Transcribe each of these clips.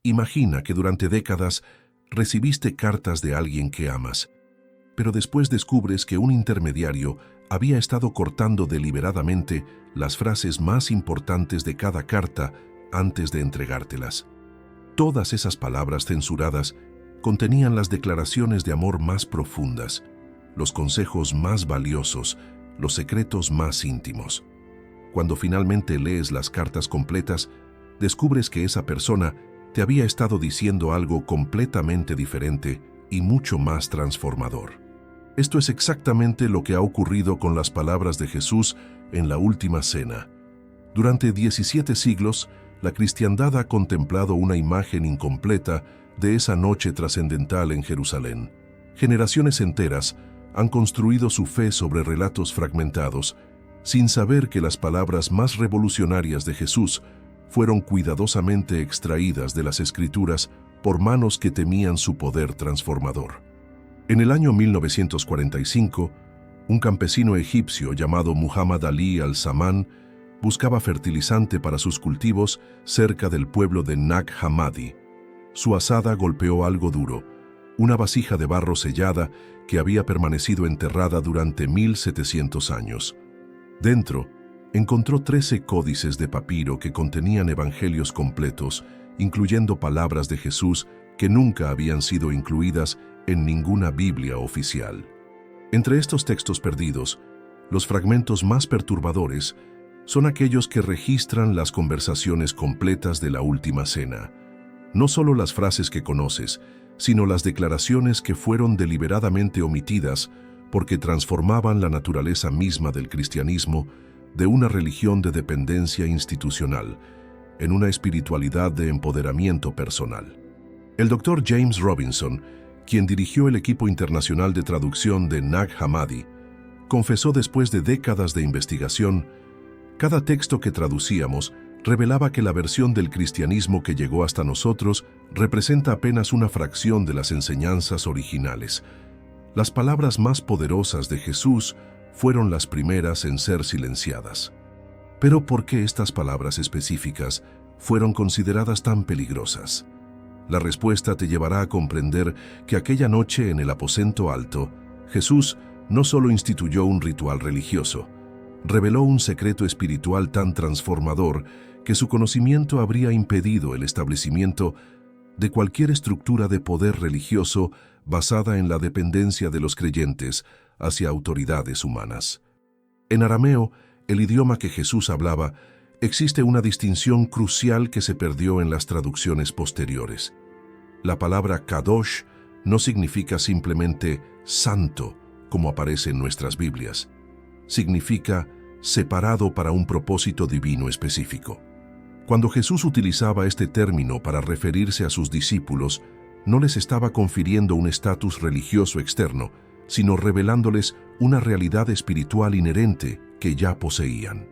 Imagina que durante décadas recibiste cartas de alguien que amas, pero después descubres que un intermediario había estado cortando deliberadamente las frases más importantes de cada carta antes de entregártelas. Todas esas palabras censuradas contenían las declaraciones de amor más profundas, los consejos más valiosos, los secretos más íntimos. Cuando finalmente lees las cartas completas, descubres que esa persona te había estado diciendo algo completamente diferente y mucho más transformador. Esto es exactamente lo que ha ocurrido con las palabras de Jesús en la Última Cena. Durante 17 siglos, la cristiandad ha contemplado una imagen incompleta de esa noche trascendental en Jerusalén. Generaciones enteras han construido su fe sobre relatos fragmentados, sin saber que las palabras más revolucionarias de Jesús fueron cuidadosamente extraídas de las Escrituras por manos que temían su poder transformador. En el año 1945, un campesino egipcio llamado Muhammad Ali al-Samman buscaba fertilizante para sus cultivos cerca del pueblo de Nag Hammadi. Su azada golpeó algo duro, una vasija de barro sellada que había permanecido enterrada durante 1700 años. Dentro, encontró 13 códices de papiro que contenían evangelios completos, incluyendo palabras de Jesús que nunca habían sido incluidas en ninguna Biblia oficial. Entre estos textos perdidos, los fragmentos más perturbadores son aquellos que registran las conversaciones completas de la Última Cena. No solo las frases que conoces, sino las declaraciones que fueron deliberadamente omitidas porque transformaban la naturaleza misma del cristianismo de una religión de dependencia institucional en una espiritualidad de empoderamiento personal. El Dr. James Robinson, quien dirigió el equipo internacional de traducción de Nag Hammadi, confesó después de décadas de investigación, cada texto que traducíamos revelaba que la versión del cristianismo que llegó hasta nosotros representa apenas una fracción de las enseñanzas originales. Las palabras más poderosas de Jesús fueron las primeras en ser silenciadas. Pero ¿por qué estas palabras específicas fueron consideradas tan peligrosas? La respuesta te llevará a comprender que aquella noche en el aposento alto, Jesús no solo instituyó un ritual religioso, reveló un secreto espiritual tan transformador que su conocimiento habría impedido el establecimiento de cualquier estructura de poder religioso basada en la dependencia de los creyentes hacia autoridades humanas. En arameo, el idioma que Jesús hablaba, existe una distinción crucial que se perdió en las traducciones posteriores. La palabra kadosh no significa simplemente santo, como aparece en nuestras Biblias. Significa separado para un propósito divino específico. Cuando Jesús utilizaba este término para referirse a sus discípulos, no les estaba confiriendo un estatus religioso externo, sino revelándoles una realidad espiritual inherente que ya poseían.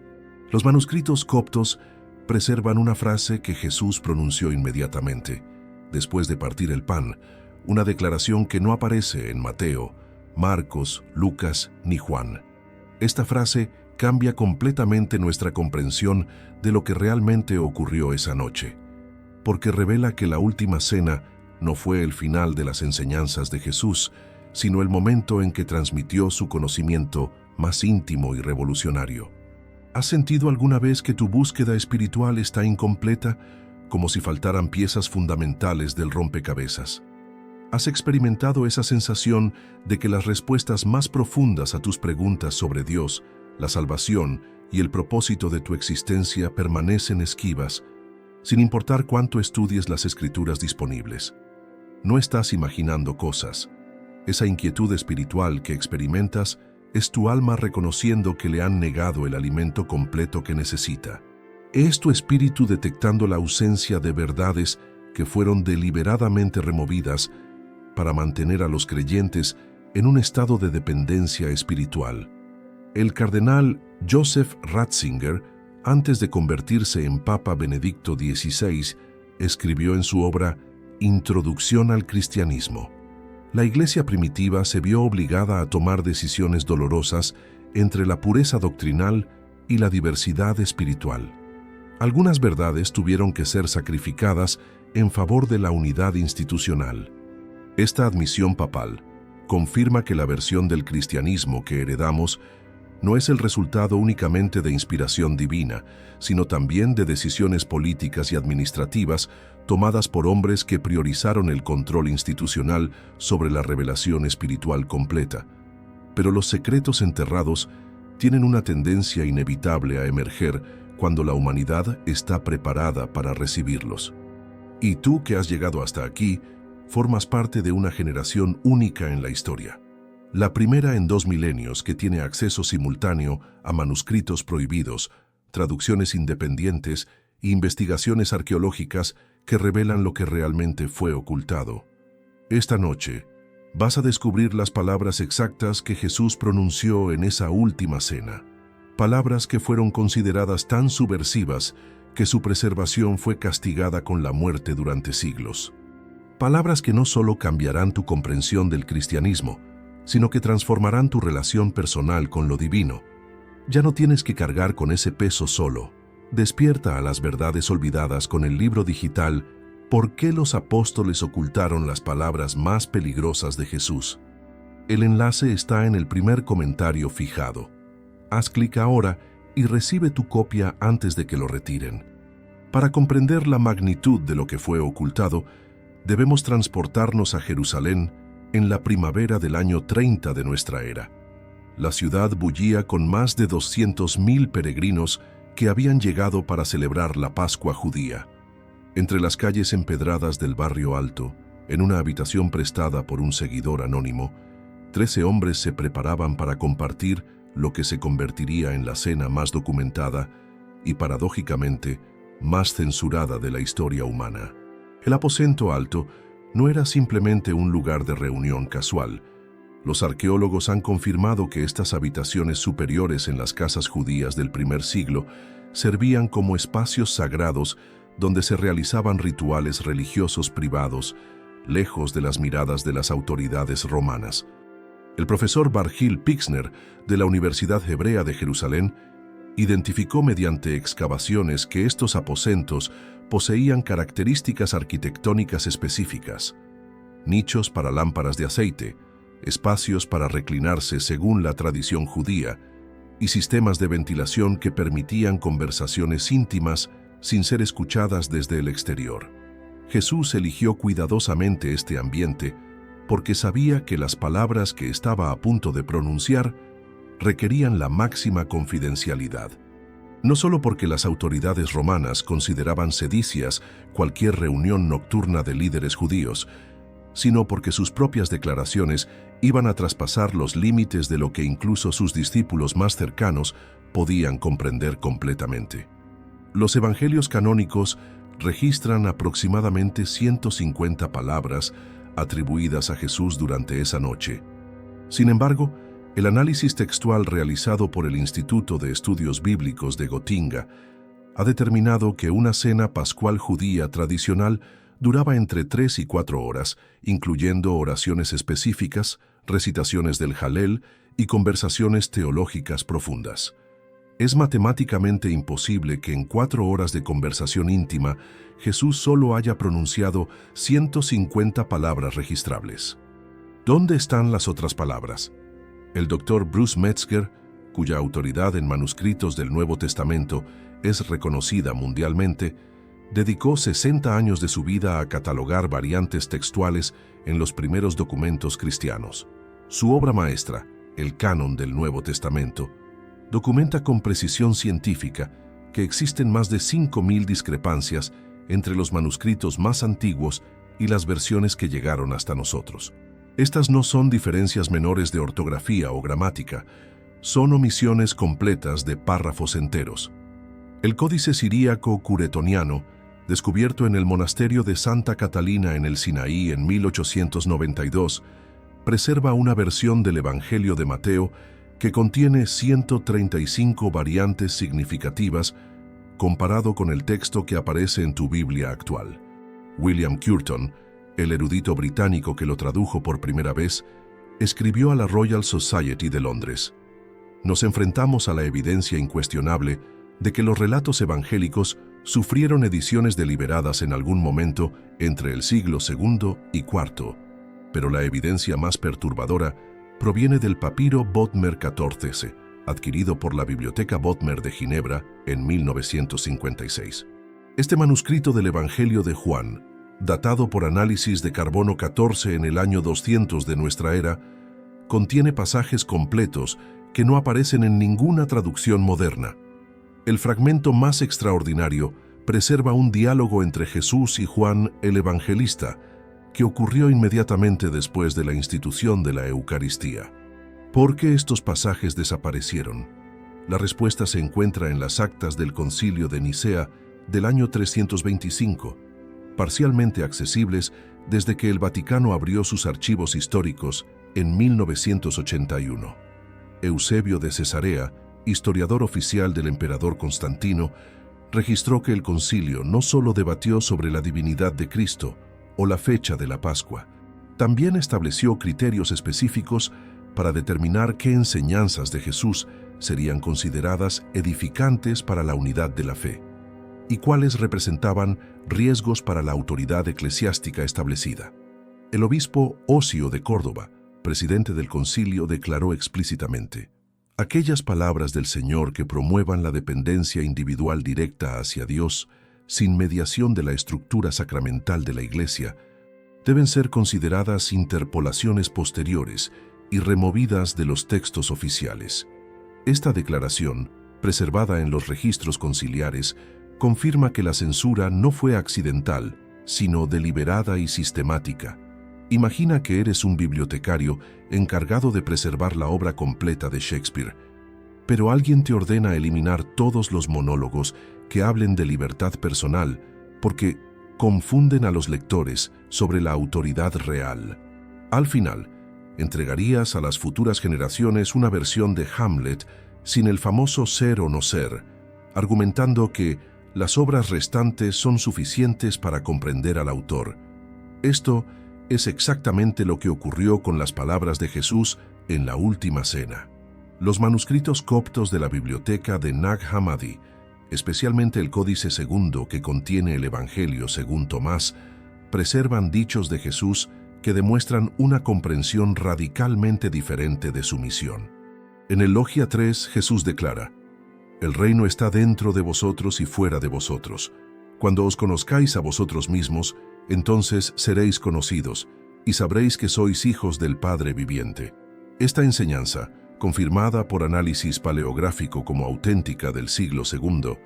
Los manuscritos coptos preservan una frase que Jesús pronunció inmediatamente, después de partir el pan, una declaración que no aparece en Mateo, Marcos, Lucas ni Juan. Esta frase cambia completamente nuestra comprensión de lo que realmente ocurrió esa noche, porque revela que la Última Cena no fue el final de las enseñanzas de Jesús, sino el momento en que transmitió su conocimiento más íntimo y revolucionario. ¿Has sentido alguna vez que tu búsqueda espiritual está incompleta, como si faltaran piezas fundamentales del rompecabezas? ¿Has experimentado esa sensación de que las respuestas más profundas a tus preguntas sobre Dios, la salvación y el propósito de tu existencia permanecen esquivas, sin importar cuánto estudies las escrituras disponibles? No estás imaginando cosas. Esa inquietud espiritual que experimentas es tu alma reconociendo que le han negado el alimento completo que necesita. Es tu espíritu detectando la ausencia de verdades que fueron deliberadamente removidas para mantener a los creyentes en un estado de dependencia espiritual. El cardenal Joseph Ratzinger, antes de convertirse en Papa Benedicto XVI, escribió en su obra Introducción al Cristianismo: la Iglesia primitiva se vio obligada a tomar decisiones dolorosas entre la pureza doctrinal y la diversidad espiritual. Algunas verdades tuvieron que ser sacrificadas en favor de la unidad institucional. Esta admisión papal confirma que la versión del cristianismo que heredamos no es el resultado únicamente de inspiración divina, sino también de decisiones políticas y administrativas tomadas por hombres que priorizaron el control institucional sobre la revelación espiritual completa. Pero los secretos enterrados tienen una tendencia inevitable a emerger cuando la humanidad está preparada para recibirlos. Y tú que has llegado hasta aquí, formas parte de una generación única en la historia. La primera en 2 milenios que tiene acceso simultáneo a manuscritos prohibidos, traducciones independientes e investigaciones arqueológicas que revelan lo que realmente fue ocultado. Esta noche, vas a descubrir las palabras exactas que Jesús pronunció en esa última cena. Palabras que fueron consideradas tan subversivas que su preservación fue castigada con la muerte durante siglos. Palabras que no solo cambiarán tu comprensión del cristianismo, sino que transformarán tu relación personal con lo divino. Ya no tienes que cargar con ese peso solo. Despierta a las verdades olvidadas con el libro digital ¿Por qué los apóstoles ocultaron las palabras más peligrosas de Jesús? El enlace está en el primer comentario fijado. Haz clic ahora y recibe tu copia antes de que lo retiren. Para comprender la magnitud de lo que fue ocultado, debemos transportarnos a Jerusalén en la primavera del año 30 de nuestra era. La ciudad bullía con más de 200.000 peregrinos que habían llegado para celebrar la Pascua judía. Entre las calles empedradas del barrio alto, en una habitación prestada por un seguidor anónimo, 13 hombres se preparaban para compartir lo que se convertiría en la cena más documentada y, paradójicamente, más censurada de la historia humana. El aposento alto no era simplemente un lugar de reunión casual. Los arqueólogos han confirmado que estas habitaciones superiores en las casas judías del primer siglo servían como espacios sagrados donde se realizaban rituales religiosos privados, lejos de las miradas de las autoridades romanas. El profesor Bargil Pixner, de la Universidad Hebrea de Jerusalén, identificó mediante excavaciones que estos aposentos poseían características arquitectónicas específicas: nichos para lámparas de aceite, espacios para reclinarse según la tradición judía, y sistemas de ventilación que permitían conversaciones íntimas sin ser escuchadas desde el exterior. Jesús eligió cuidadosamente este ambiente porque sabía que las palabras que estaba a punto de pronunciar requerían la máxima confidencialidad. No solo porque las autoridades romanas consideraban sedicias cualquier reunión nocturna de líderes judíos, sino porque sus propias declaraciones iban a traspasar los límites de lo que incluso sus discípulos más cercanos podían comprender completamente. Los evangelios canónicos registran aproximadamente 150 palabras atribuidas a Jesús durante esa noche. Sin embargo, el análisis textual realizado por el Instituto de Estudios Bíblicos de Gotinga ha determinado que una cena pascual judía tradicional duraba entre 3 y 4 horas, incluyendo oraciones específicas, recitaciones del Jalel y conversaciones teológicas profundas. Es matemáticamente imposible que en 4 horas de conversación íntima Jesús solo haya pronunciado 150 palabras registrables. ¿Dónde están las otras palabras? El doctor Bruce Metzger, cuya autoridad en manuscritos del Nuevo Testamento es reconocida mundialmente, dedicó 60 años de su vida a catalogar variantes textuales en los primeros documentos cristianos. Su obra maestra, el Canon del Nuevo Testamento, documenta con precisión científica que existen más de 5.000 discrepancias entre los manuscritos más antiguos y las versiones que llegaron hasta nosotros. Estas no son diferencias menores de ortografía o gramática, son omisiones completas de párrafos enteros. El Códice Siríaco Curetoniano, descubierto en el monasterio de Santa Catalina en el Sinaí en 1892, preserva una versión del Evangelio de Mateo que contiene 135 variantes significativas comparado con el texto que aparece en tu Biblia actual. William Curtin, el erudito británico que lo tradujo por primera vez, escribió a la Royal Society de Londres: nos enfrentamos a la evidencia incuestionable de que los relatos evangélicos sufrieron ediciones deliberadas en algún momento entre el siglo II y IV, pero la evidencia más perturbadora proviene del papiro Bodmer XIV, adquirido por la Biblioteca Bodmer de Ginebra en 1956. Este manuscrito del Evangelio de Juan, datado por análisis de carbono 14 en el año 200 de nuestra era, contiene pasajes completos que no aparecen en ninguna traducción moderna. El fragmento más extraordinario preserva un diálogo entre Jesús y Juan el Evangelista, que ocurrió inmediatamente después de la institución de la Eucaristía. ¿Por qué estos pasajes desaparecieron? La respuesta se encuentra en las actas del Concilio de Nicea del año 325, parcialmente accesibles desde que el Vaticano abrió sus archivos históricos en 1981. Eusebio de Cesarea, historiador oficial del emperador Constantino, registró que el concilio no solo debatió sobre la divinidad de Cristo o la fecha de la Pascua, también estableció criterios específicos para determinar qué enseñanzas de Jesús serían consideradas edificantes para la unidad de la fe y cuáles representaban riesgos para la autoridad eclesiástica establecida. El obispo Osio de Córdoba, presidente del concilio, declaró explícitamente: aquellas palabras del Señor que promuevan la dependencia individual directa hacia Dios, sin mediación de la estructura sacramental de la Iglesia, deben ser consideradas interpolaciones posteriores y removidas de los textos oficiales. Esta declaración, preservada en los registros conciliares, confirma que la censura no fue accidental, sino deliberada y sistemática. Imagina que eres un bibliotecario encargado de preservar la obra completa de Shakespeare, pero alguien te ordena eliminar todos los monólogos que hablen de libertad personal porque confunden a los lectores sobre la autoridad real. Al final, entregarías a las futuras generaciones una versión de Hamlet sin el famoso ser o no ser, argumentando que las obras restantes son suficientes para comprender al autor. Esto es exactamente lo que ocurrió con las palabras de Jesús en la Última Cena. Los manuscritos coptos de la biblioteca de Nag Hammadi, especialmente el Códice Segundo que contiene el Evangelio según Tomás, preservan dichos de Jesús que demuestran una comprensión radicalmente diferente de su misión. En el Logia 3, Jesús declara: «El reino está dentro de vosotros y fuera de vosotros. Cuando os conozcáis a vosotros mismos, entonces seréis conocidos y sabréis que sois hijos del Padre viviente». Esta enseñanza, confirmada por análisis paleográfico como auténtica del siglo II,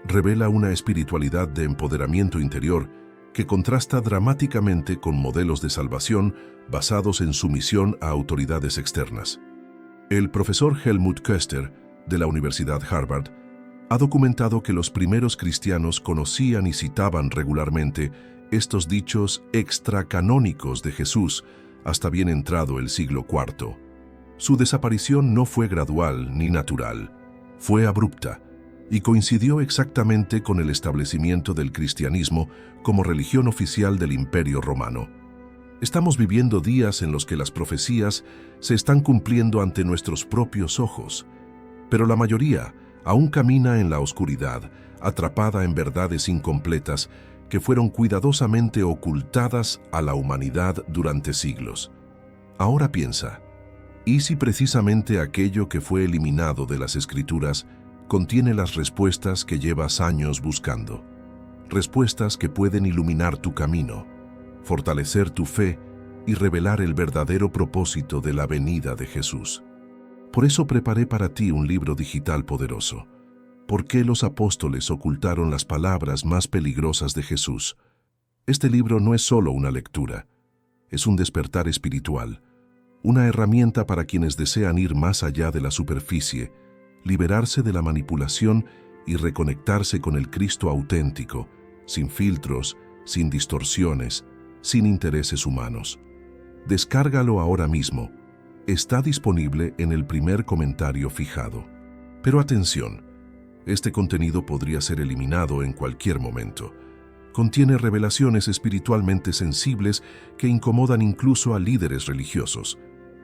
revela una espiritualidad de empoderamiento interior que contrasta dramáticamente con modelos de salvación basados en sumisión a autoridades externas. El profesor Helmut Köster, de la Universidad Harvard, ha documentado que los primeros cristianos conocían y citaban regularmente estos dichos extracanónicos de Jesús hasta bien entrado el siglo IV. Su desaparición no fue gradual ni natural, fue abrupta y coincidió exactamente con el establecimiento del cristianismo como religión oficial del Imperio Romano. Estamos viviendo días en los que las profecías se están cumpliendo ante nuestros propios ojos, pero la mayoría aún camina en la oscuridad, atrapada en verdades incompletas que fueron cuidadosamente ocultadas a la humanidad durante siglos. Ahora piensa, ¿y si precisamente aquello que fue eliminado de las Escrituras contiene las respuestas que llevas años buscando? Respuestas que pueden iluminar tu camino, fortalecer tu fe y revelar el verdadero propósito de la venida de Jesús. Por eso preparé para ti un libro digital poderoso. ¿Por qué los apóstoles ocultaron las palabras más peligrosas de Jesús? Este libro no es solo una lectura, es un despertar espiritual, una herramienta para quienes desean ir más allá de la superficie, liberarse de la manipulación y reconectarse con el Cristo auténtico, sin filtros, sin distorsiones, sin intereses humanos. Descárgalo ahora mismo. Está disponible en el primer comentario fijado. Pero atención, este contenido podría ser eliminado en cualquier momento. Contiene revelaciones espiritualmente sensibles que incomodan incluso a líderes religiosos.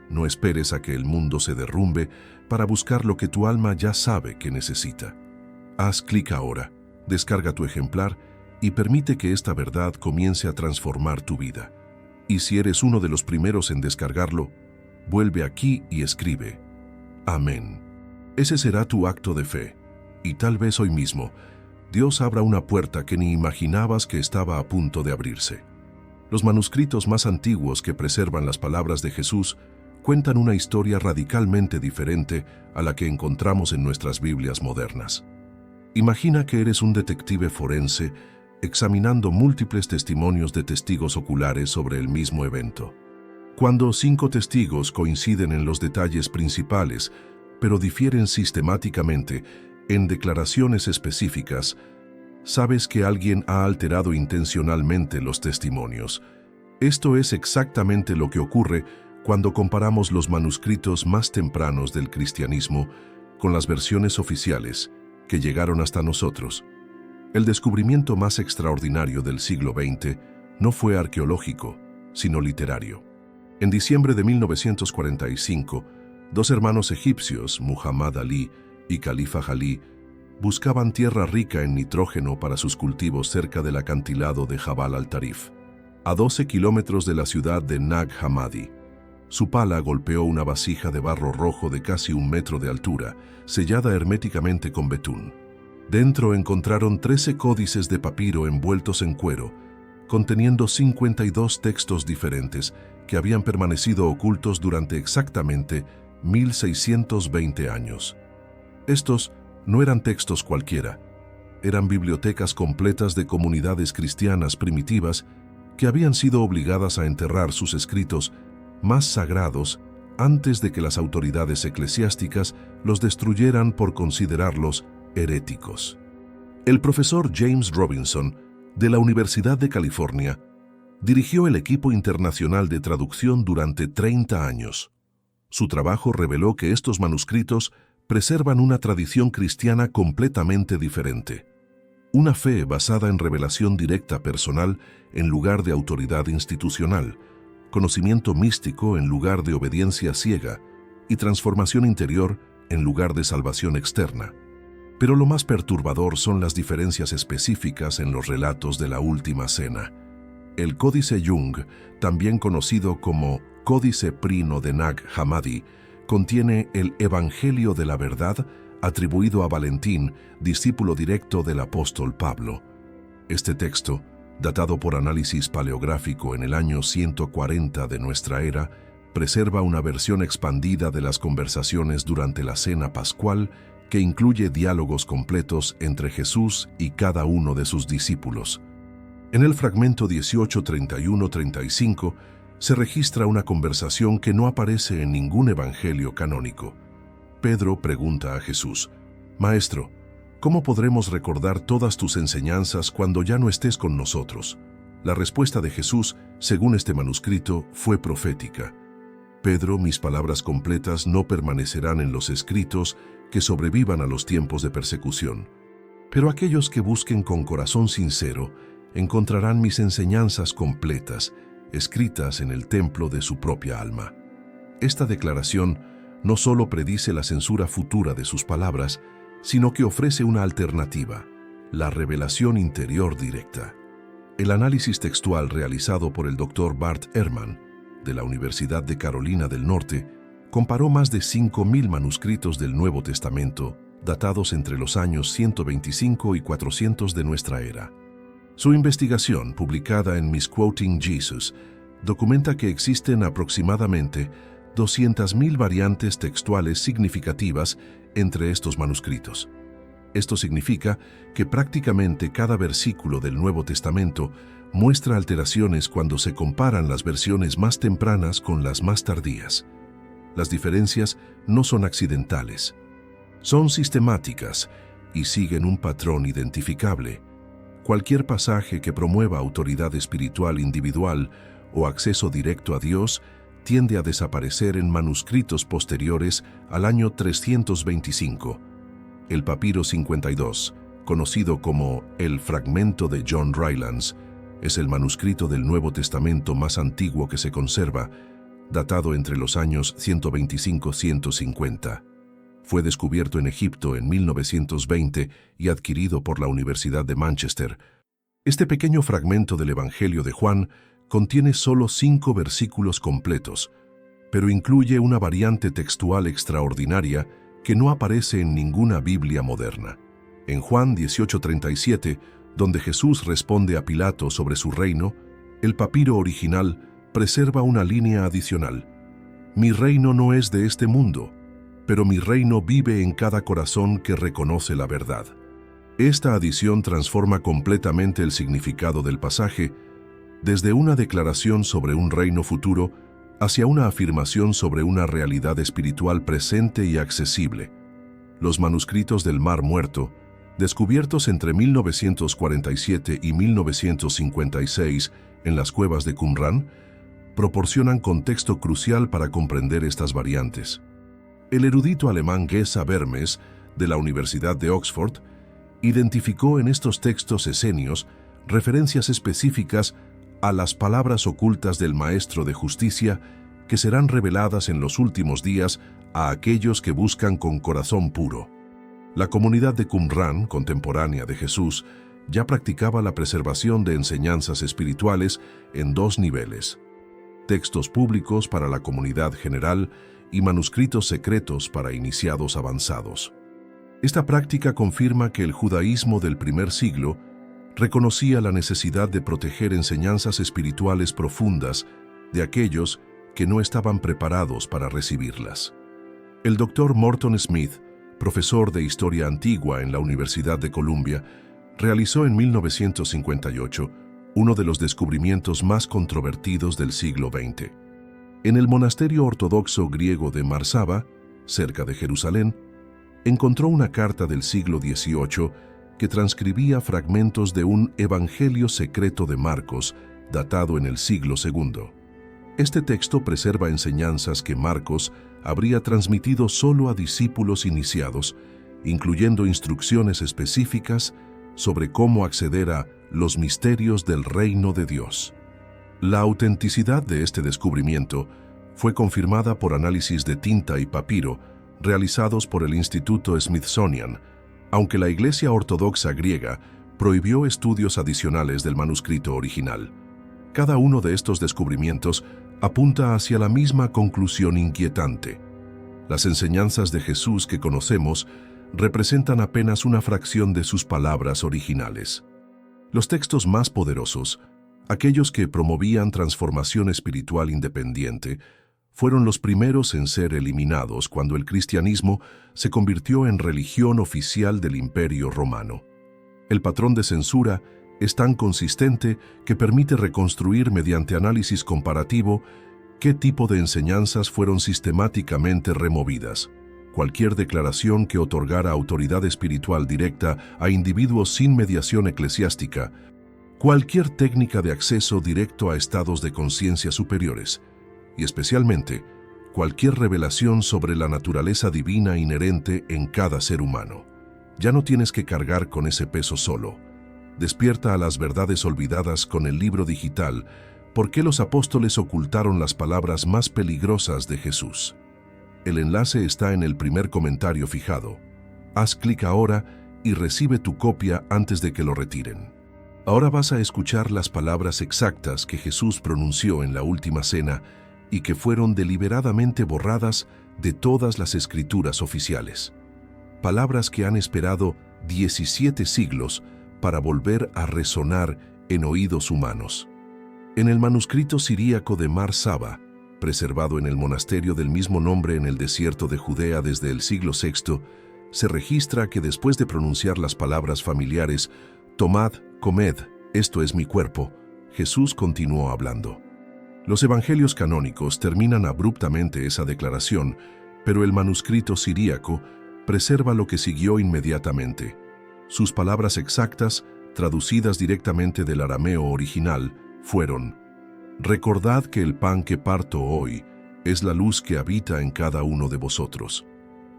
No esperes a que el mundo se derrumbe para buscar lo que tu alma ya sabe que necesita. Haz clic ahora, Descarga tu ejemplar y permite que esta verdad comience a transformar tu vida. Y si eres uno de los primeros en descargarlo, vuelve aquí y escribe: Amén. Ese será tu acto de fe, y tal vez hoy mismo Dios abra una puerta que ni imaginabas que estaba a punto de abrirse. Los manuscritos más antiguos que preservan las palabras de Jesús cuentan una historia radicalmente diferente a la que encontramos en nuestras Biblias modernas. Imagina que eres un detective forense examinando múltiples testimonios de testigos oculares sobre el mismo evento. Cuando 5 testigos coinciden en los detalles principales, pero difieren sistemáticamente en declaraciones específicas, sabes que alguien ha alterado intencionalmente los testimonios. Esto es exactamente lo que ocurre cuando comparamos los manuscritos más tempranos del cristianismo con las versiones oficiales que llegaron hasta nosotros. El descubrimiento más extraordinario del siglo XX no fue arqueológico, sino literario. En diciembre de 1945, 2 hermanos egipcios, Muhammad Ali y Khalifa Ali, buscaban tierra rica en nitrógeno para sus cultivos cerca del acantilado de Jabal al-Tarif, a 12 kilómetros de la ciudad de Nag Hammadi. Su pala golpeó una vasija de barro rojo de casi 1 metro de altura, sellada herméticamente con betún. Dentro encontraron 13 códices de papiro envueltos en cuero, conteniendo 52 textos diferentes que habían permanecido ocultos durante exactamente 1620 años. Estos no eran textos cualquiera, eran bibliotecas completas de comunidades cristianas primitivas que habían sido obligadas a enterrar sus escritos más sagrados antes de que las autoridades eclesiásticas los destruyeran por considerarlos heréticos. El profesor James Robinson, de la Universidad de California, dirigió el equipo internacional de traducción durante 30 años. Su trabajo reveló que estos manuscritos preservan una tradición cristiana completamente diferente. Una fe basada en revelación directa personal en lugar de autoridad institucional, conocimiento místico en lugar de obediencia ciega y transformación interior en lugar de salvación externa. Pero lo más perturbador son las diferencias específicas en los relatos de la Última Cena. El Códice Jung, también conocido como Códice Prino de Nag Hammadi, contiene el Evangelio de la Verdad atribuido a Valentín, discípulo directo del apóstol Pablo. Este texto, datado por análisis paleográfico en el año 140 de nuestra era, preserva una versión expandida de las conversaciones durante la Cena Pascual que incluye diálogos completos entre Jesús y cada uno de sus discípulos. En el fragmento 18:31-35 se registra una conversación que no aparece en ningún evangelio canónico. Pedro pregunta a Jesús: «Maestro, ¿cómo podremos recordar todas tus enseñanzas cuando ya no estés con nosotros?». La respuesta de Jesús, según este manuscrito, fue profética. «Pedro, mis palabras completas no permanecerán en los escritos que sobrevivan a los tiempos de persecución. Pero aquellos que busquen con corazón sincero encontrarán mis enseñanzas completas, escritas en el templo de su propia alma». Esta declaración no solo predice la censura futura de sus palabras, sino que ofrece una alternativa, la revelación interior directa. El análisis textual realizado por el Dr. Bart Ehrman, de la Universidad de Carolina del Norte, comparó más de 5.000 manuscritos del Nuevo Testamento, datados entre los años 125 y 400 de nuestra era. Su investigación, publicada en Misquoting Jesus, documenta que existen aproximadamente 200.000 variantes textuales significativas entre estos manuscritos. Esto significa que prácticamente cada versículo del Nuevo Testamento muestra alteraciones cuando se comparan las versiones más tempranas con las más tardías. Las diferencias no son accidentales, son sistemáticas y siguen un patrón identificable. Cualquier pasaje que promueva autoridad espiritual individual o acceso directo a Dios tiende a desaparecer en manuscritos posteriores al año 325. El papiro 52, conocido como el Fragmento de John Rylands, es el manuscrito del Nuevo Testamento más antiguo que se conserva, datado entre los años 125-150. Fue descubierto en Egipto en 1920 y adquirido por la Universidad de Manchester. Este pequeño fragmento del Evangelio de Juan contiene solo 5 versículos completos, pero incluye una variante textual extraordinaria que no aparece en ninguna Biblia moderna. En Juan 18:37, donde Jesús responde a Pilato sobre su reino, el papiro original preserva una línea adicional. Mi reino no es de este mundo, pero mi reino vive en cada corazón que reconoce la verdad. Esta adición transforma completamente el significado del pasaje, desde una declaración sobre un reino futuro hacia una afirmación sobre una realidad espiritual presente y accesible. Los manuscritos del Mar Muerto, descubiertos entre 1947 y 1956 en las cuevas de Qumrán, proporcionan contexto crucial para comprender estas variantes. El erudito alemán Geza Vermes, de la Universidad de Oxford, identificó en estos textos esenios referencias específicas a las palabras ocultas del Maestro de Justicia que serán reveladas en los últimos días a aquellos que buscan con corazón puro. La comunidad de Qumrán, contemporánea de Jesús, ya practicaba la preservación de enseñanzas espirituales en 2 niveles: textos públicos para la comunidad general y manuscritos secretos para iniciados avanzados. Esta práctica confirma que el judaísmo del primer siglo reconocía la necesidad de proteger enseñanzas espirituales profundas de aquellos que no estaban preparados para recibirlas. El Dr. Morton Smith, profesor de Historia Antigua en la Universidad de Columbia, realizó en 1958 uno de los descubrimientos más controvertidos del siglo XX. En el monasterio ortodoxo griego de Marsaba, cerca de Jerusalén, encontró una carta del siglo XVIII que transcribía fragmentos de un Evangelio secreto de Marcos, datado en el siglo II. Este texto preserva enseñanzas que Marcos habría transmitido solo a discípulos iniciados, incluyendo instrucciones específicas sobre cómo acceder a los misterios del reino de Dios. La autenticidad de este descubrimiento fue confirmada por análisis de tinta y papiro realizados por el Instituto Smithsonian, aunque la Iglesia Ortodoxa griega prohibió estudios adicionales del manuscrito original. Cada uno de estos descubrimientos apunta hacia la misma conclusión inquietante. Las enseñanzas de Jesús que conocemos representan apenas una fracción de sus palabras originales. Los textos más poderosos, aquellos que promovían transformación espiritual independiente, fueron los primeros en ser eliminados cuando el cristianismo se convirtió en religión oficial del Imperio Romano. El patrón de censura es tan consistente que permite reconstruir mediante análisis comparativo qué tipo de enseñanzas fueron sistemáticamente removidas. Cualquier declaración que otorgara autoridad espiritual directa a individuos sin mediación eclesiástica, cualquier técnica de acceso directo a estados de conciencia superiores, y especialmente cualquier revelación sobre la naturaleza divina inherente en cada ser humano. Ya no tienes que cargar con ese peso solo. Despierta a las verdades olvidadas con el libro digital ¿Por qué los apóstoles ocultaron las palabras más peligrosas de Jesús? El enlace está en el primer comentario fijado. Haz clic ahora y recibe tu copia antes de que lo retiren. Ahora vas a escuchar las palabras exactas que Jesús pronunció en la última cena y que fueron deliberadamente borradas de todas las escrituras oficiales. Palabras que han esperado 17 siglos para volver a resonar en oídos humanos. En el manuscrito siríaco de Mar Saba, preservado en el monasterio del mismo nombre en el desierto de Judea desde el siglo VI, se registra que después de pronunciar las palabras familiares, «Tomad, comed, esto es mi cuerpo», Jesús continuó hablando. Los evangelios canónicos terminan abruptamente esa declaración, pero el manuscrito siríaco preserva lo que siguió inmediatamente. Sus palabras exactas, traducidas directamente del arameo original, fueron: «Recordad que el pan que parto hoy es la luz que habita en cada uno de vosotros.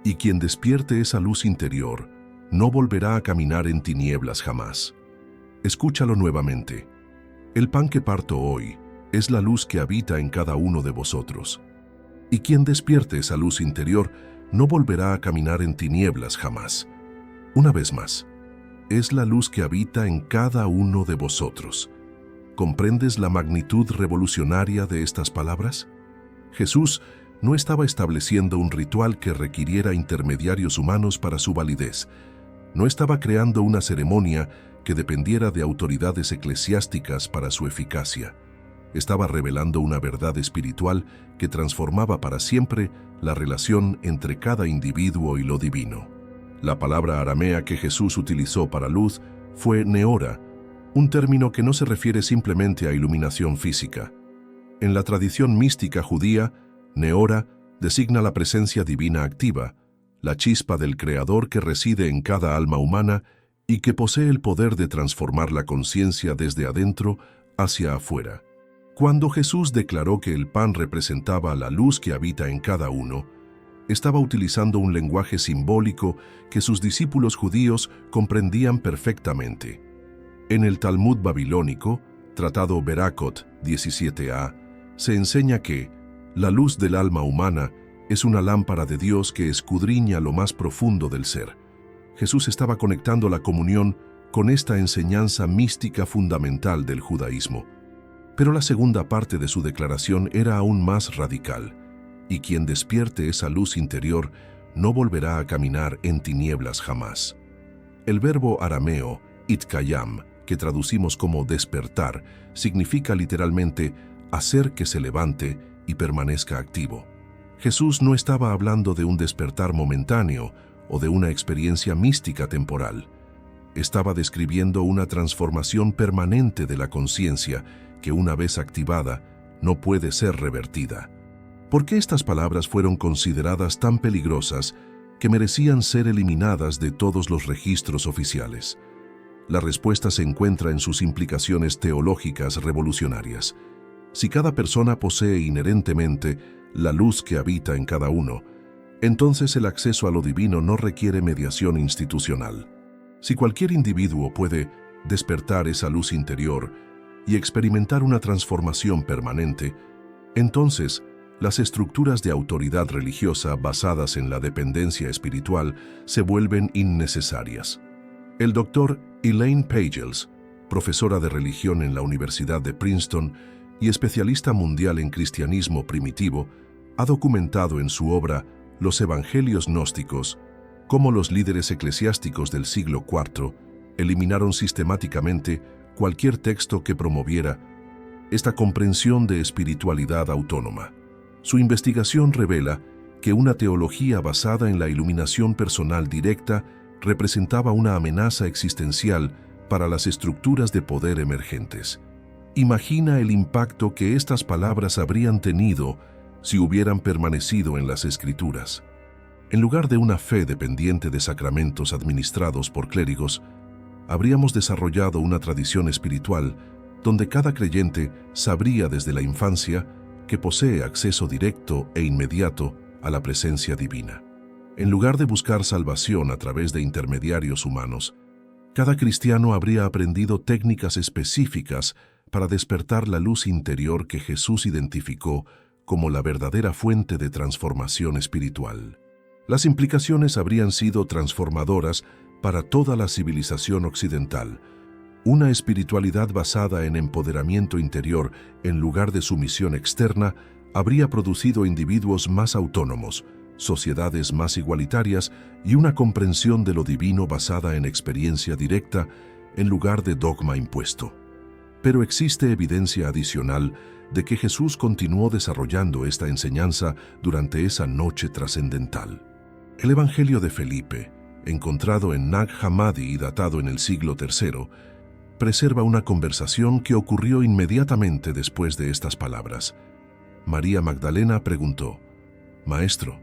Y quien despierte esa luz interior no volverá a caminar en tinieblas jamás». Escúchalo nuevamente. El pan que parto hoy es la luz que habita en cada uno de vosotros. Y quien despierte esa luz interior no volverá a caminar en tinieblas jamás. Una vez más, es la luz que habita en cada uno de vosotros. ¿Comprendes la magnitud revolucionaria de estas palabras? Jesús no estaba estableciendo un ritual que requiriera intermediarios humanos para su validez. No estaba creando una ceremonia que dependiera de autoridades eclesiásticas para su eficacia. Estaba revelando una verdad espiritual que transformaba para siempre la relación entre cada individuo y lo divino. La palabra aramea que Jesús utilizó para luz fue neora, un término que no se refiere simplemente a iluminación física. En la tradición mística judía, neora designa la presencia divina activa, la chispa del Creador que reside en cada alma humana y que posee el poder de transformar la conciencia desde adentro hacia afuera. Cuando Jesús declaró que el pan representaba la luz que habita en cada uno, estaba utilizando un lenguaje simbólico que sus discípulos judíos comprendían perfectamente. En el Talmud babilónico, Tratado Berakot 17a, se enseña que la luz del alma humana es una lámpara de Dios que escudriña lo más profundo del ser. Jesús estaba conectando la comunión con esta enseñanza mística fundamental del judaísmo. Pero la segunda parte de su declaración era aún más radical, y quien despierte esa luz interior no volverá a caminar en tinieblas jamás. El verbo arameo, itkayam, que traducimos como despertar, significa literalmente hacer que se levante y permanezca activo. Jesús no estaba hablando de un despertar momentáneo o de una experiencia mística temporal. Estaba describiendo una transformación permanente de la conciencia que, una vez activada, no puede ser revertida. ¿Por qué estas palabras fueron consideradas tan peligrosas que merecían ser eliminadas de todos los registros oficiales? La respuesta se encuentra en sus implicaciones teológicas revolucionarias. Si cada persona posee inherentemente la luz que habita en cada uno, entonces el acceso a lo divino no requiere mediación institucional. Si cualquier individuo puede despertar esa luz interior y experimentar una transformación permanente, entonces las estructuras de autoridad religiosa basadas en la dependencia espiritual se vuelven innecesarias. El doctor Elaine Pagels, profesora de religión en la Universidad de Princeton y especialista mundial en cristianismo primitivo, ha documentado en su obra Los Evangelios Gnósticos cómo los líderes eclesiásticos del siglo IV eliminaron sistemáticamente cualquier texto que promoviera esta comprensión de espiritualidad autónoma. Su investigación revela que una teología basada en la iluminación personal directa representaba una amenaza existencial para las estructuras de poder emergentes. Imagina el impacto que estas palabras habrían tenido si hubieran permanecido en las Escrituras. En lugar de una fe dependiente de sacramentos administrados por clérigos, habríamos desarrollado una tradición espiritual donde cada creyente sabría desde la infancia que posee acceso directo e inmediato a la presencia divina. En lugar de buscar salvación a través de intermediarios humanos, cada cristiano habría aprendido técnicas específicas para despertar la luz interior que Jesús identificó como la verdadera fuente de transformación espiritual. Las implicaciones habrían sido transformadoras para toda la civilización occidental. Una espiritualidad basada en empoderamiento interior en lugar de sumisión externa habría producido individuos más autónomos, sociedades más igualitarias y una comprensión de lo divino basada en experiencia directa en lugar de dogma impuesto. Pero existe evidencia adicional de que Jesús continuó desarrollando esta enseñanza durante esa noche trascendental. El Evangelio de Felipe, encontrado en Nag Hammadi y datado en el siglo III, preserva una conversación que ocurrió inmediatamente después de estas palabras. María Magdalena preguntó: «Maestro,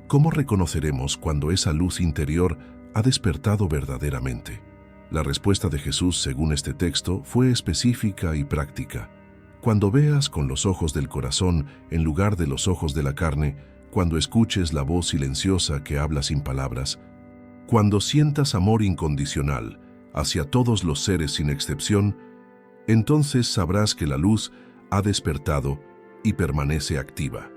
¿cómo reconoceremos cuando esa luz interior ha despertado verdaderamente?» La respuesta de Jesús, según este texto, fue específica y práctica. Cuando veas con los ojos del corazón en lugar de los ojos de la carne, cuando escuches la voz silenciosa que habla sin palabras, cuando sientas amor incondicional hacia todos los seres sin excepción, entonces sabrás que la luz ha despertado y permanece activa.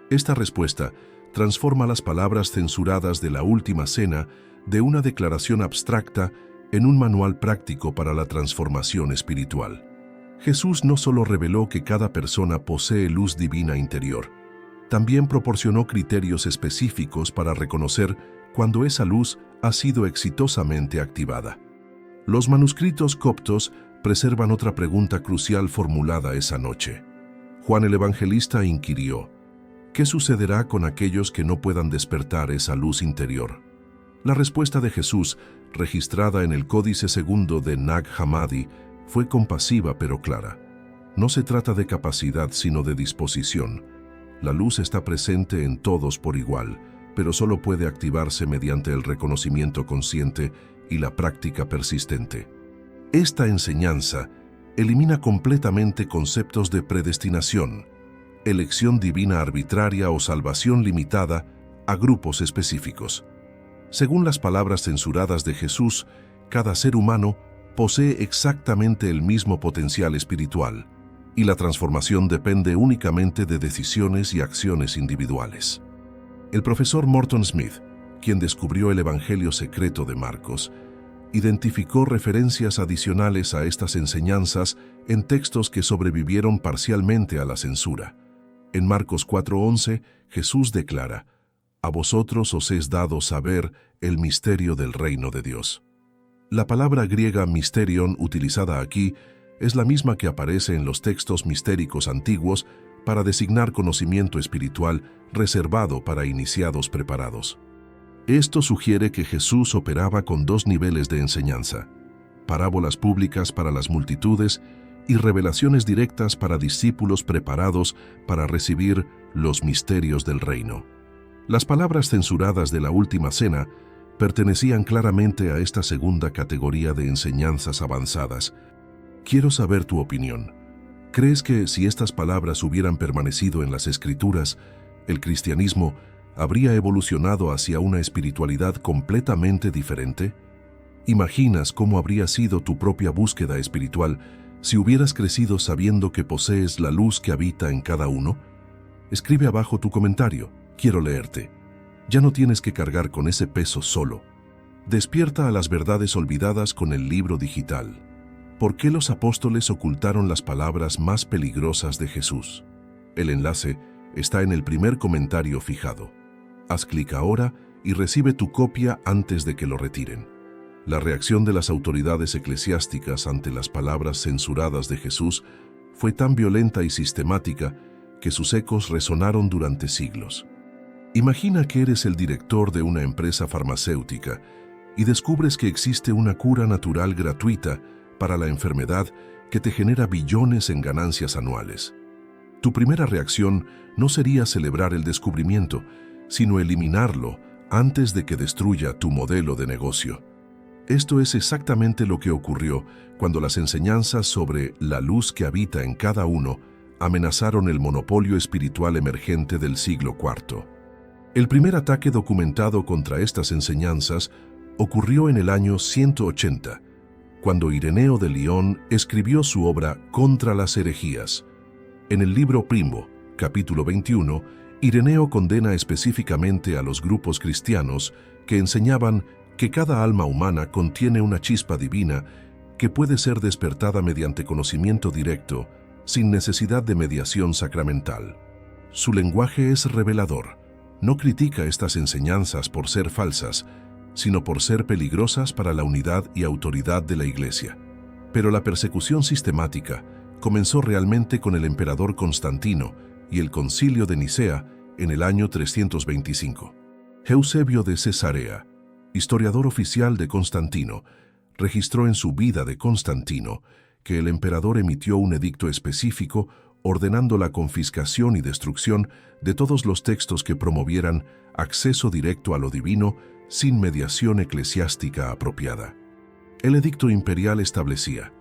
Esta respuesta transforma las palabras censuradas de la Última Cena de una declaración abstracta en un manual práctico para la transformación espiritual. Jesús no solo reveló que cada persona posee luz divina interior, también proporcionó criterios específicos para reconocer cuando esa luz ha sido exitosamente activada. Los manuscritos coptos preservan otra pregunta crucial formulada esa noche. Juan el Evangelista inquirió: ¿qué sucederá con aquellos que no puedan despertar esa luz interior? La respuesta de Jesús, registrada en el Códice Segundo de Nag Hammadi, fue compasiva pero clara. No se trata de capacidad, sino de disposición. La luz está presente en todos por igual, pero solo puede activarse mediante el reconocimiento consciente y la práctica persistente. Esta enseñanza elimina completamente conceptos de predestinación, elección divina arbitraria o salvación limitada a grupos específicos. Según las palabras censuradas de Jesús, cada ser humano posee exactamente el mismo potencial espiritual, y la transformación depende únicamente de decisiones y acciones individuales. El profesor Morton Smith, quien descubrió el Evangelio secreto de Marcos, identificó referencias adicionales a estas enseñanzas en textos que sobrevivieron parcialmente a la censura. En Marcos 4:11, Jesús declara: «A vosotros os es dado saber el misterio del reino de Dios». La palabra griega mysterion utilizada aquí es la misma que aparece en los textos mistéricos antiguos para designar conocimiento espiritual reservado para iniciados preparados. Esto sugiere que Jesús operaba con dos niveles de enseñanza: parábolas públicas para las multitudes y revelaciones directas para discípulos preparados para recibir los misterios del reino. Las palabras censuradas de la Última Cena pertenecían claramente a esta segunda categoría de enseñanzas avanzadas. Quiero saber tu opinión. ¿Crees que si estas palabras hubieran permanecido en las Escrituras, el cristianismo habría evolucionado hacia una espiritualidad completamente diferente? ¿Imaginas cómo habría sido tu propia búsqueda espiritual si hubieras crecido sabiendo que posees la luz que habita en cada uno? Escribe abajo tu comentario. Quiero leerte. Ya no tienes que cargar con ese peso solo. Despierta a las verdades olvidadas con el libro digital. ¿Por qué los apóstoles ocultaron las palabras más peligrosas de Jesús? El enlace está en el primer comentario fijado. Haz clic ahora y recibe tu copia antes de que lo retiren. La reacción de las autoridades eclesiásticas ante las palabras censuradas de Jesús fue tan violenta y sistemática que sus ecos resonaron durante siglos. Imagina que eres el director de una empresa farmacéutica y descubres que existe una cura natural gratuita para la enfermedad que te genera billones en ganancias anuales. Tu primera reacción no sería celebrar el descubrimiento, sino eliminarlo antes de que destruya tu modelo de negocio. Esto es exactamente lo que ocurrió cuando las enseñanzas sobre la luz que habita en cada uno amenazaron el monopolio espiritual emergente del siglo IV. El primer ataque documentado contra estas enseñanzas ocurrió en el año 180, cuando Ireneo de León escribió su obra Contra las herejías. En el libro Primo, capítulo 21, Ireneo condena específicamente a los grupos cristianos que enseñaban que cada alma humana contiene una chispa divina que puede ser despertada mediante conocimiento directo, sin necesidad de mediación sacramental. Su lenguaje es revelador. No critica estas enseñanzas por ser falsas, sino por ser peligrosas para la unidad y autoridad de la Iglesia. Pero la persecución sistemática comenzó realmente con el emperador Constantino y el Concilio de Nicea en el año 325. Eusebio de Cesarea, historiador oficial de Constantino, registró en su Vida de Constantino que el emperador emitió un edicto específico ordenando la confiscación y destrucción de todos los textos que promovieran acceso directo a lo divino sin mediación eclesiástica apropiada. El edicto imperial establecía: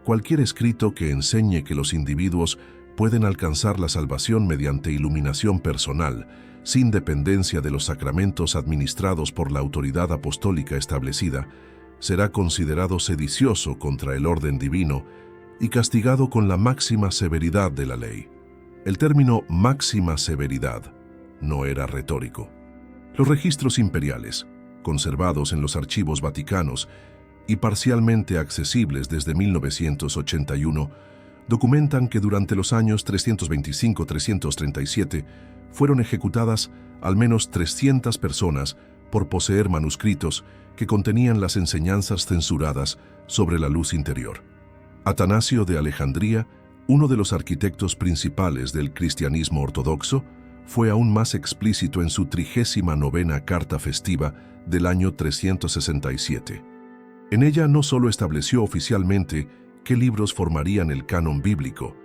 cualquier escrito que enseñe que los individuos pueden alcanzar la salvación mediante iluminación personal, sin dependencia de los sacramentos administrados por la autoridad apostólica establecida, será considerado sedicioso contra el orden divino y castigado con la máxima severidad de la ley. El término máxima severidad no era retórico. Los registros imperiales, conservados en los archivos vaticanos y parcialmente accesibles desde 1981, documentan que durante los años 325-337 fueron ejecutadas al menos 300 personas por poseer manuscritos que contenían las enseñanzas censuradas sobre la luz interior. Atanasio de Alejandría, uno de los arquitectos principales del cristianismo ortodoxo, fue aún más explícito en su 39ª carta festiva del año 367. En ella no solo estableció oficialmente qué libros formarían el canon bíblico,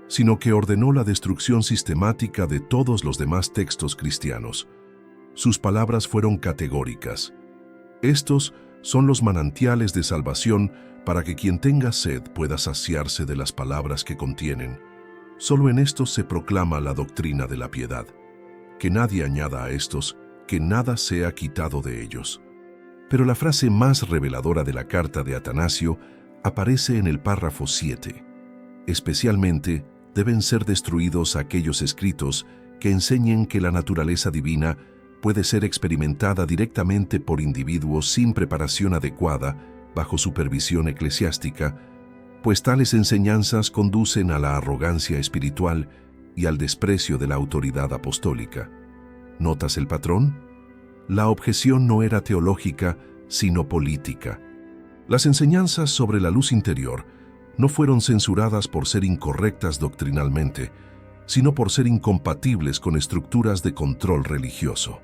sino que ordenó la destrucción sistemática de todos los demás textos cristianos. Sus palabras fueron categóricas. Estos son los manantiales de salvación para que quien tenga sed pueda saciarse de las palabras que contienen. Solo en estos se proclama la doctrina de la piedad. Que nadie añada a estos, que nada sea quitado de ellos. Pero la frase más reveladora de la carta de Atanasio aparece en el párrafo 7. Especialmente, deben ser destruidos aquellos escritos que enseñen que la naturaleza divina puede ser experimentada directamente por individuos sin preparación adecuada bajo supervisión eclesiástica, pues tales enseñanzas conducen a la arrogancia espiritual y al desprecio de la autoridad apostólica. ¿Notas el patrón? La objeción no era teológica, sino política. Las enseñanzas sobre la luz interior no fueron censuradas por ser incorrectas doctrinalmente, sino por ser incompatibles con estructuras de control religioso.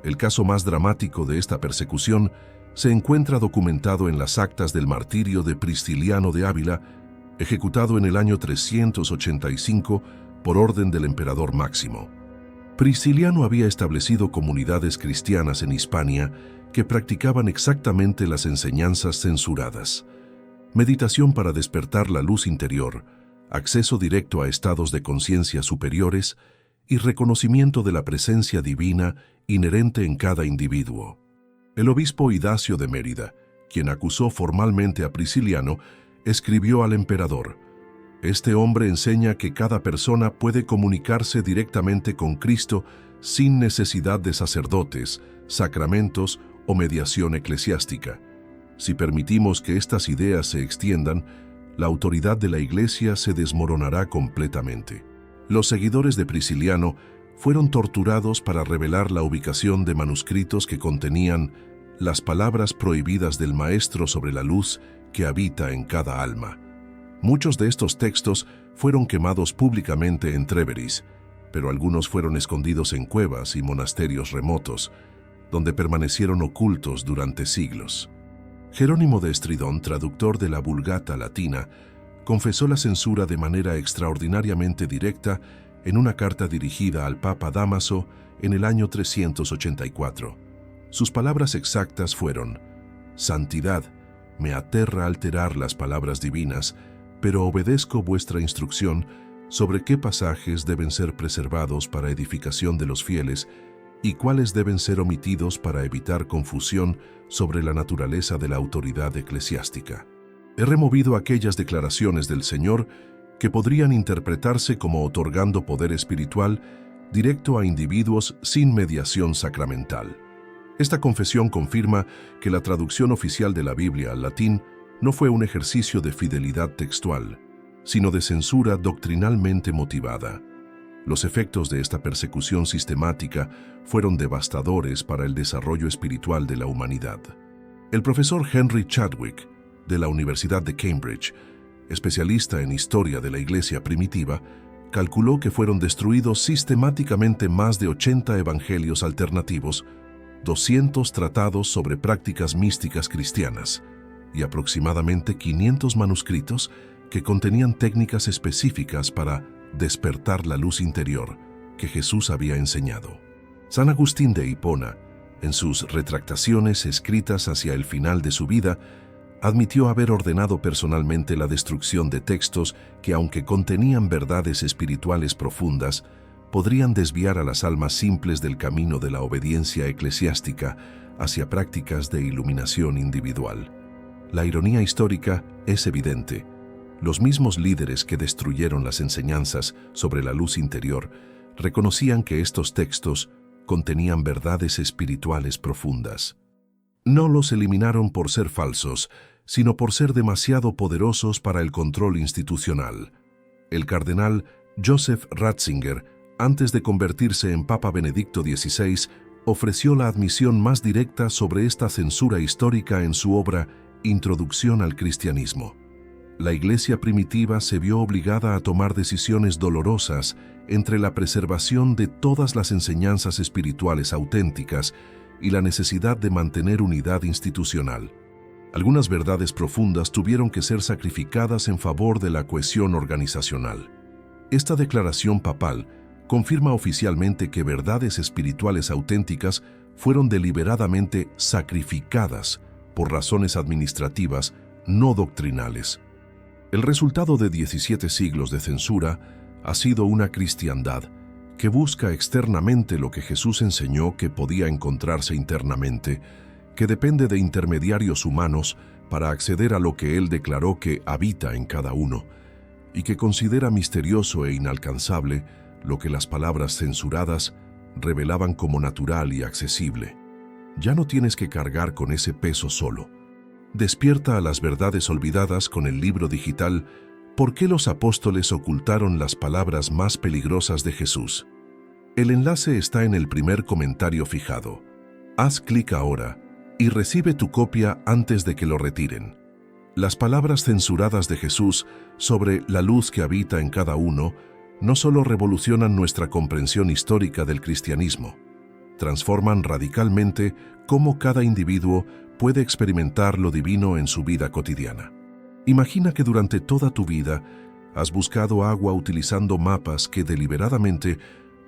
El caso más dramático de esta persecución se encuentra documentado en las actas del martirio de Prisciliano de Ávila, ejecutado en el año 385 por orden del emperador Máximo. Prisciliano había establecido comunidades cristianas en Hispania que practicaban exactamente las enseñanzas censuradas: meditación para despertar la luz interior, acceso directo a estados de conciencia superiores y reconocimiento de la presencia divina inherente en cada individuo. El obispo Idacio de Mérida, quien acusó formalmente a Prisciliano, escribió al emperador: «Este hombre enseña que cada persona puede comunicarse directamente con Cristo sin necesidad de sacerdotes, sacramentos o mediación eclesiástica. Si permitimos que estas ideas se extiendan, la autoridad de la Iglesia se desmoronará completamente». Los seguidores de Prisciliano fueron torturados para revelar la ubicación de manuscritos que contenían las palabras prohibidas del Maestro sobre la luz que habita en cada alma. Muchos de estos textos fueron quemados públicamente en Tréveris, pero algunos fueron escondidos en cuevas y monasterios remotos, donde permanecieron ocultos durante siglos. Jerónimo de Estridón, traductor de la Vulgata latina, confesó la censura de manera extraordinariamente directa en una carta dirigida al Papa Dámaso en el año 384. Sus palabras exactas fueron: «Santidad, me aterra alterar las palabras divinas, pero obedezco vuestra instrucción sobre qué pasajes deben ser preservados para edificación de los fieles y cuáles deben ser omitidos para evitar confusión sobre la naturaleza de la autoridad eclesiástica. He removido aquellas declaraciones del Señor que podrían interpretarse como otorgando poder espiritual directo a individuos sin mediación sacramental». Esta confesión confirma que la traducción oficial de la Biblia al latín no fue un ejercicio de fidelidad textual, sino de censura doctrinalmente motivada. Los efectos de esta persecución sistemática fueron devastadores para el desarrollo espiritual de la humanidad. El profesor Henry Chadwick, de la Universidad de Cambridge, especialista en historia de la Iglesia primitiva, calculó que fueron destruidos sistemáticamente más de 80 evangelios alternativos, 200 tratados sobre prácticas místicas cristianas y aproximadamente 500 manuscritos que contenían técnicas específicas para despertar la luz interior que Jesús había enseñado. San Agustín de Hipona, en sus retractaciones escritas hacia el final de su vida, admitió haber ordenado personalmente la destrucción de textos que, aunque contenían verdades espirituales profundas, podrían desviar a las almas simples del camino de la obediencia eclesiástica hacia prácticas de iluminación individual. La ironía histórica es evidente. Los mismos líderes que destruyeron las enseñanzas sobre la luz interior reconocían que estos textos contenían verdades espirituales profundas. No los eliminaron por ser falsos, sino por ser demasiado poderosos para el control institucional. El cardenal Joseph Ratzinger, antes de convertirse en Papa Benedicto XVI, ofreció la admisión más directa sobre esta censura histórica en su obra Introducción al Cristianismo. La Iglesia primitiva se vio obligada a tomar decisiones dolorosas entre la preservación de todas las enseñanzas espirituales auténticas y la necesidad de mantener unidad institucional. Algunas verdades profundas tuvieron que ser sacrificadas en favor de la cohesión organizacional. Esta declaración papal confirma oficialmente que verdades espirituales auténticas fueron deliberadamente sacrificadas por razones administrativas, no doctrinales. El resultado de 17 siglos de censura ha sido una cristiandad que busca externamente lo que Jesús enseñó que podía encontrarse internamente, que depende de intermediarios humanos para acceder a lo que Él declaró que habita en cada uno, y que considera misterioso e inalcanzable lo que las palabras censuradas revelaban como natural y accesible. Ya no tienes que cargar con ese peso solo. Despierta a las verdades olvidadas con el libro digital ¿Por qué los apóstoles ocultaron las palabras más peligrosas de Jesús? El enlace está en el primer comentario fijado. Haz clic ahora y recibe tu copia antes de que lo retiren. Las palabras censuradas de Jesús sobre la luz que habita en cada uno no solo revolucionan nuestra comprensión histórica del cristianismo, transforman radicalmente cómo cada individuo puede experimentar lo divino en su vida cotidiana. Imagina que durante toda tu vida has buscado agua utilizando mapas que deliberadamente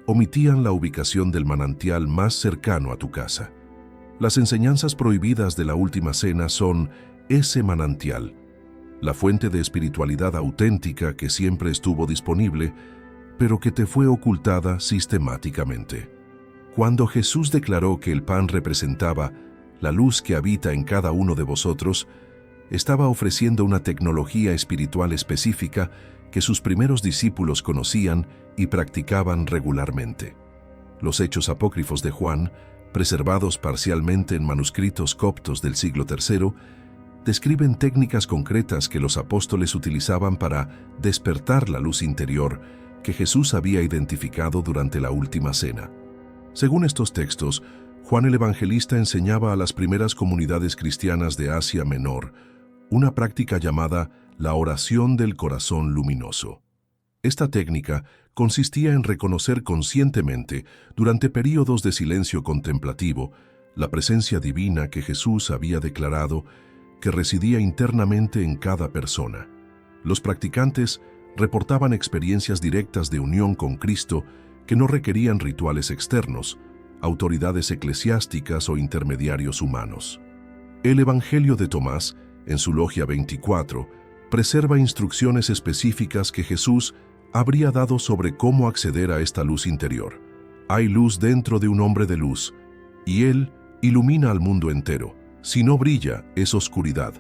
omitían la ubicación del manantial más cercano a tu casa. Las enseñanzas prohibidas de la Última Cena son ese manantial, la fuente de espiritualidad auténtica que siempre estuvo disponible, pero que te fue ocultada sistemáticamente. Cuando Jesús declaró que el pan representaba la luz que habita en cada uno de vosotros, estaba ofreciendo una tecnología espiritual específica que sus primeros discípulos conocían y practicaban regularmente. Los hechos apócrifos de Juan, preservados parcialmente en manuscritos coptos del siglo III, describen técnicas concretas que los apóstoles utilizaban para despertar la luz interior que Jesús había identificado durante la Última Cena. Según estos textos, Juan el Evangelista enseñaba a las primeras comunidades cristianas de Asia Menor una práctica llamada la oración del corazón luminoso. Esta técnica consistía en reconocer conscientemente, durante períodos de silencio contemplativo, la presencia divina que Jesús había declarado que residía internamente en cada persona. Los practicantes reportaban experiencias directas de unión con Cristo que no requerían rituales externos, autoridades eclesiásticas o intermediarios humanos. El Evangelio de Tomás, en su Logia 24, preserva instrucciones específicas que Jesús habría dado sobre cómo acceder a esta luz interior. Hay luz dentro de un hombre de luz, y Él ilumina al mundo entero. Si no brilla, es oscuridad.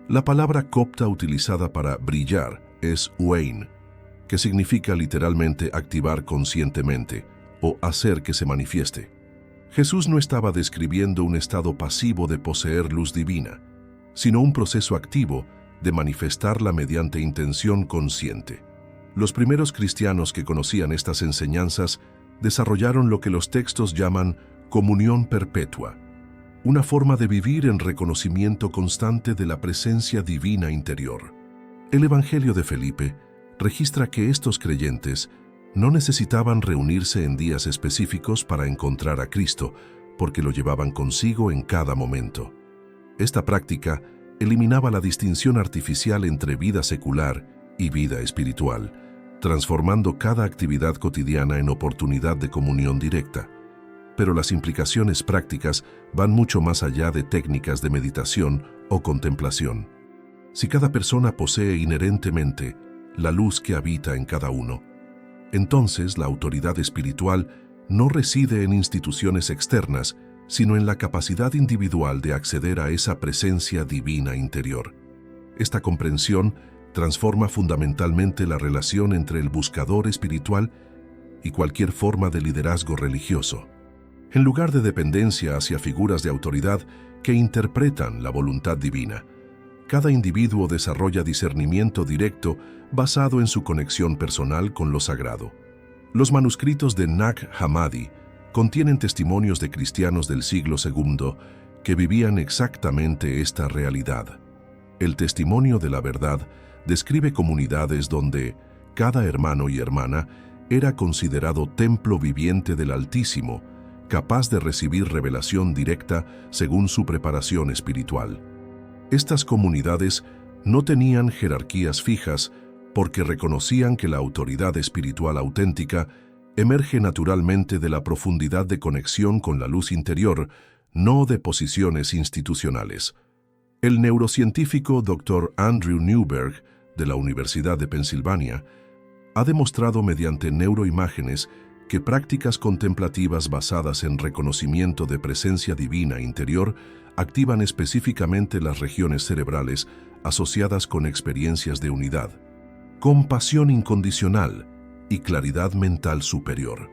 La palabra copta utilizada para brillar es uein, que significa literalmente activar conscientemente o hacer que se manifieste. Jesús no estaba describiendo un estado pasivo de poseer luz divina, sino un proceso activo de manifestarla mediante intención consciente. Los primeros cristianos que conocían estas enseñanzas desarrollaron lo que los textos llaman comunión perpetua, una forma de vivir en reconocimiento constante de la presencia divina interior. El Evangelio de Felipe registra que estos creyentes no necesitaban reunirse en días específicos para encontrar a Cristo, porque lo llevaban consigo en cada momento. Esta práctica eliminaba la distinción artificial entre vida secular y vida espiritual, transformando cada actividad cotidiana en oportunidad de comunión directa. Pero las implicaciones prácticas van mucho más allá de técnicas de meditación o contemplación. Si cada persona posee inherentemente la luz que habita en cada uno, entonces la autoridad espiritual no reside en instituciones externas, sino en la capacidad individual de acceder a esa presencia divina interior. Esta comprensión transforma fundamentalmente la relación entre el buscador espiritual y cualquier forma de liderazgo religioso. En lugar de dependencia hacia figuras de autoridad que interpretan la voluntad divina, cada individuo desarrolla discernimiento directo basado en su conexión personal con lo sagrado. Los manuscritos de Nag Hammadi contienen testimonios de cristianos del siglo II que vivían exactamente esta realidad. El testimonio de la verdad describe comunidades donde cada hermano y hermana era considerado templo viviente del Altísimo, capaz de recibir revelación directa según su preparación espiritual. Estas comunidades no tenían jerarquías fijas porque reconocían que la autoridad espiritual auténtica emerge naturalmente de la profundidad de conexión con la luz interior, no de posiciones institucionales. El neurocientífico Dr. Andrew Newberg, de la Universidad de Pensilvania, ha demostrado mediante neuroimágenes que prácticas contemplativas basadas en reconocimiento de presencia divina interior activan específicamente las regiones cerebrales asociadas con experiencias de unidad, compasión incondicional y claridad mental superior.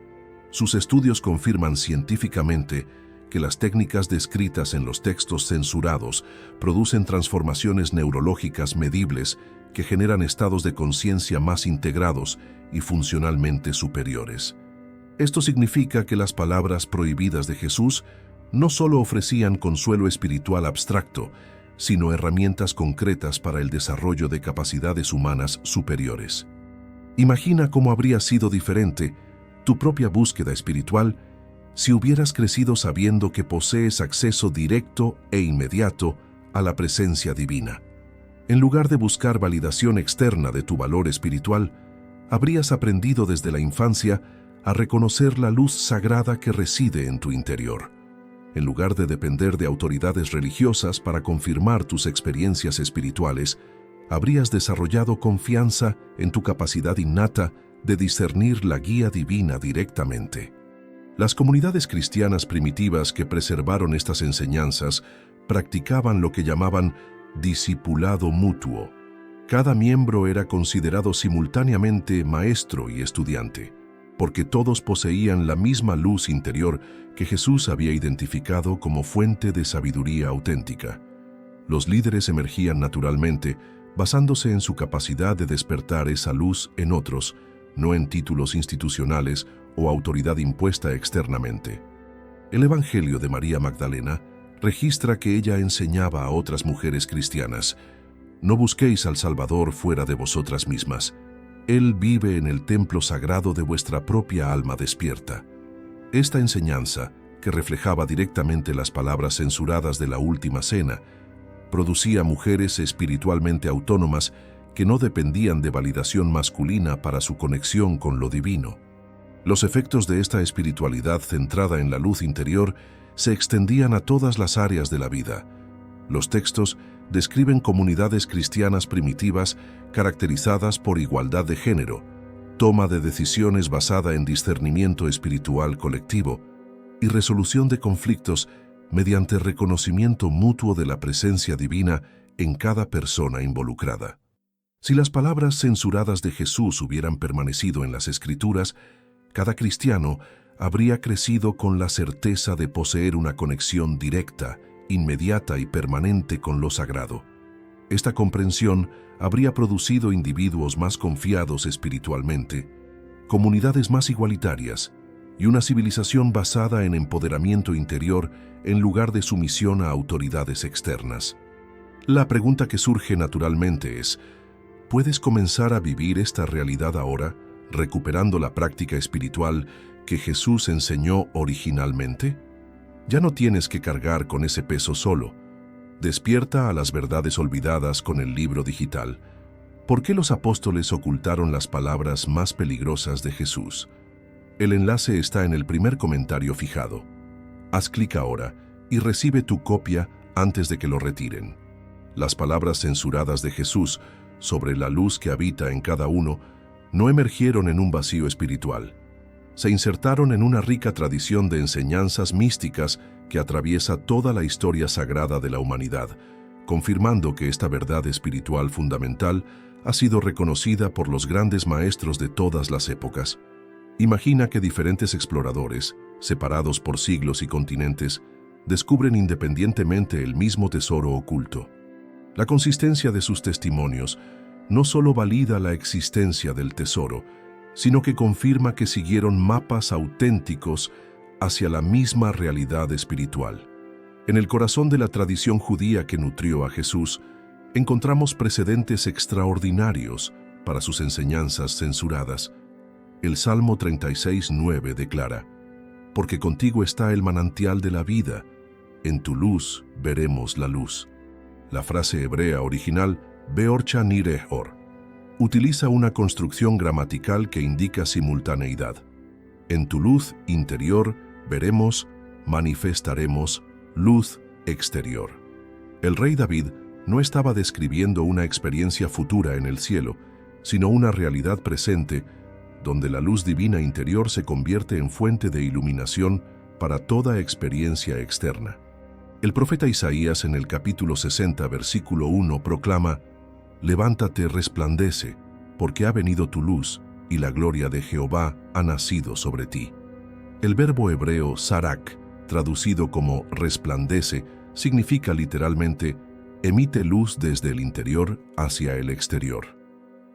Sus estudios confirman científicamente que las técnicas descritas en los textos censurados producen transformaciones neurológicas medibles que generan estados de conciencia más integrados y funcionalmente superiores. Esto significa que las palabras prohibidas de Jesús no solo ofrecían consuelo espiritual abstracto, sino herramientas concretas para el desarrollo de capacidades humanas superiores. Imagina cómo habría sido diferente tu propia búsqueda espiritual si hubieras crecido sabiendo que posees acceso directo e inmediato a la presencia divina. En lugar de buscar validación externa de tu valor espiritual, habrías aprendido desde la infancia a reconocer la luz sagrada que reside en tu interior. En lugar de depender de autoridades religiosas para confirmar tus experiencias espirituales, habrías desarrollado confianza en tu capacidad innata de discernir la guía divina directamente. Las comunidades cristianas primitivas que preservaron estas enseñanzas practicaban lo que llamaban discipulado mutuo. Cada miembro era considerado simultáneamente maestro y estudiante, porque todos poseían la misma luz interior que Jesús había identificado como fuente de sabiduría auténtica. Los líderes emergían naturalmente, basándose en su capacidad de despertar esa luz en otros, no en títulos institucionales o autoridad impuesta externamente. El Evangelio de María Magdalena registra que ella enseñaba a otras mujeres cristianas: no busquéis al Salvador fuera de vosotras mismas. Él vive en el templo sagrado de vuestra propia alma despierta. Esta enseñanza, que reflejaba directamente las palabras censuradas de la Última Cena, producía mujeres espiritualmente autónomas que no dependían de validación masculina para su conexión con lo divino. Los efectos de esta espiritualidad centrada en la luz interior se extendían a todas las áreas de la vida. Los textos describen comunidades cristianas primitivas caracterizadas por igualdad de género, toma de decisiones basada en discernimiento espiritual colectivo y resolución de conflictos mediante reconocimiento mutuo de la presencia divina en cada persona involucrada. Si las palabras censuradas de Jesús hubieran permanecido en las Escrituras, cada cristiano habría crecido con la certeza de poseer una conexión directa, inmediata y permanente con lo sagrado. Esta comprensión habría producido individuos más confiados espiritualmente, comunidades más igualitarias y una civilización basada en empoderamiento interior en lugar de sumisión a autoridades externas. La pregunta que surge naturalmente es: ¿puedes comenzar a vivir esta realidad ahora, recuperando la práctica espiritual que Jesús enseñó originalmente? Ya no tienes que cargar con ese peso solo. Despierta a las verdades olvidadas con el libro digital. ¿Por qué los apóstoles ocultaron las palabras más peligrosas de Jesús? El enlace está en el primer comentario fijado. Haz clic ahora y recibe tu copia antes de que lo retiren. Las palabras censuradas de Jesús sobre la luz que habita en cada uno no emergieron en un vacío espiritual. Se insertaron en una rica tradición de enseñanzas místicas que atraviesa toda la historia sagrada de la humanidad, confirmando que esta verdad espiritual fundamental ha sido reconocida por los grandes maestros de todas las épocas. Imagina que diferentes exploradores, separados por siglos y continentes, descubren independientemente el mismo tesoro oculto. La consistencia de sus testimonios no solo valida la existencia del tesoro, sino que confirma que siguieron mapas auténticos hacia la misma realidad espiritual. En el corazón de la tradición judía que nutrió a Jesús, encontramos precedentes extraordinarios para sus enseñanzas censuradas. El Salmo 36:9 declara: «Porque contigo está el manantial de la vida, en tu luz veremos la luz». La frase hebrea original, Beorcha Nirehor, utiliza una construcción gramatical que indica simultaneidad. En tu luz interior veremos, manifestaremos, luz exterior. El rey David no estaba describiendo una experiencia futura en el cielo, sino una realidad presente, donde la luz divina interior se convierte en fuente de iluminación para toda experiencia externa. El profeta Isaías en el capítulo 60, versículo 1 proclama: «Levántate, resplandece, porque ha venido tu luz, y la gloria de Jehová ha nacido sobre ti». El verbo hebreo sarak, traducido como resplandece, significa literalmente emite luz desde el interior hacia el exterior.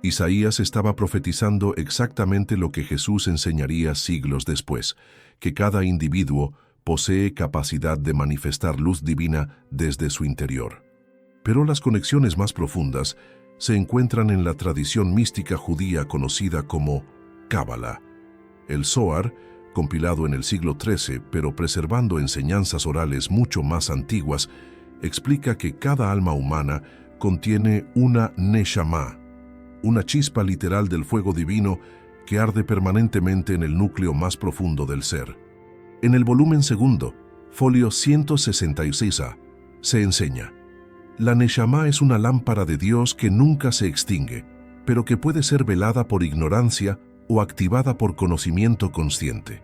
Isaías estaba profetizando exactamente lo que Jesús enseñaría siglos después, que cada individuo posee capacidad de manifestar luz divina desde su interior. Pero las conexiones más profundas se encuentran en la tradición mística judía conocida como Cábala. El Zohar, compilado en el siglo XIII, pero preservando enseñanzas orales mucho más antiguas, explica que cada alma humana contiene una neshama, una chispa literal del fuego divino que arde permanentemente en el núcleo más profundo del ser. En el volumen segundo, folio 166a, se enseña: la neshama es una lámpara de Dios que nunca se extingue, pero que puede ser velada por ignorancia o activada por conocimiento consciente.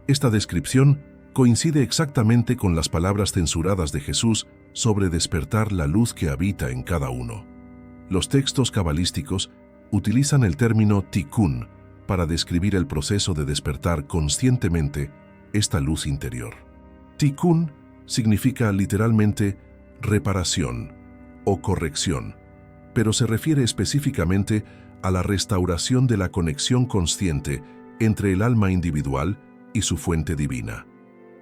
Esta descripción coincide exactamente con las palabras censuradas de Jesús sobre despertar la luz que habita en cada uno. Los textos cabalísticos utilizan el término tikkun para describir el proceso de despertar conscientemente esta luz interior. Tikkun significa literalmente reparación o corrección, pero se refiere específicamente a la restauración de la conexión consciente entre el alma individual y su fuente divina.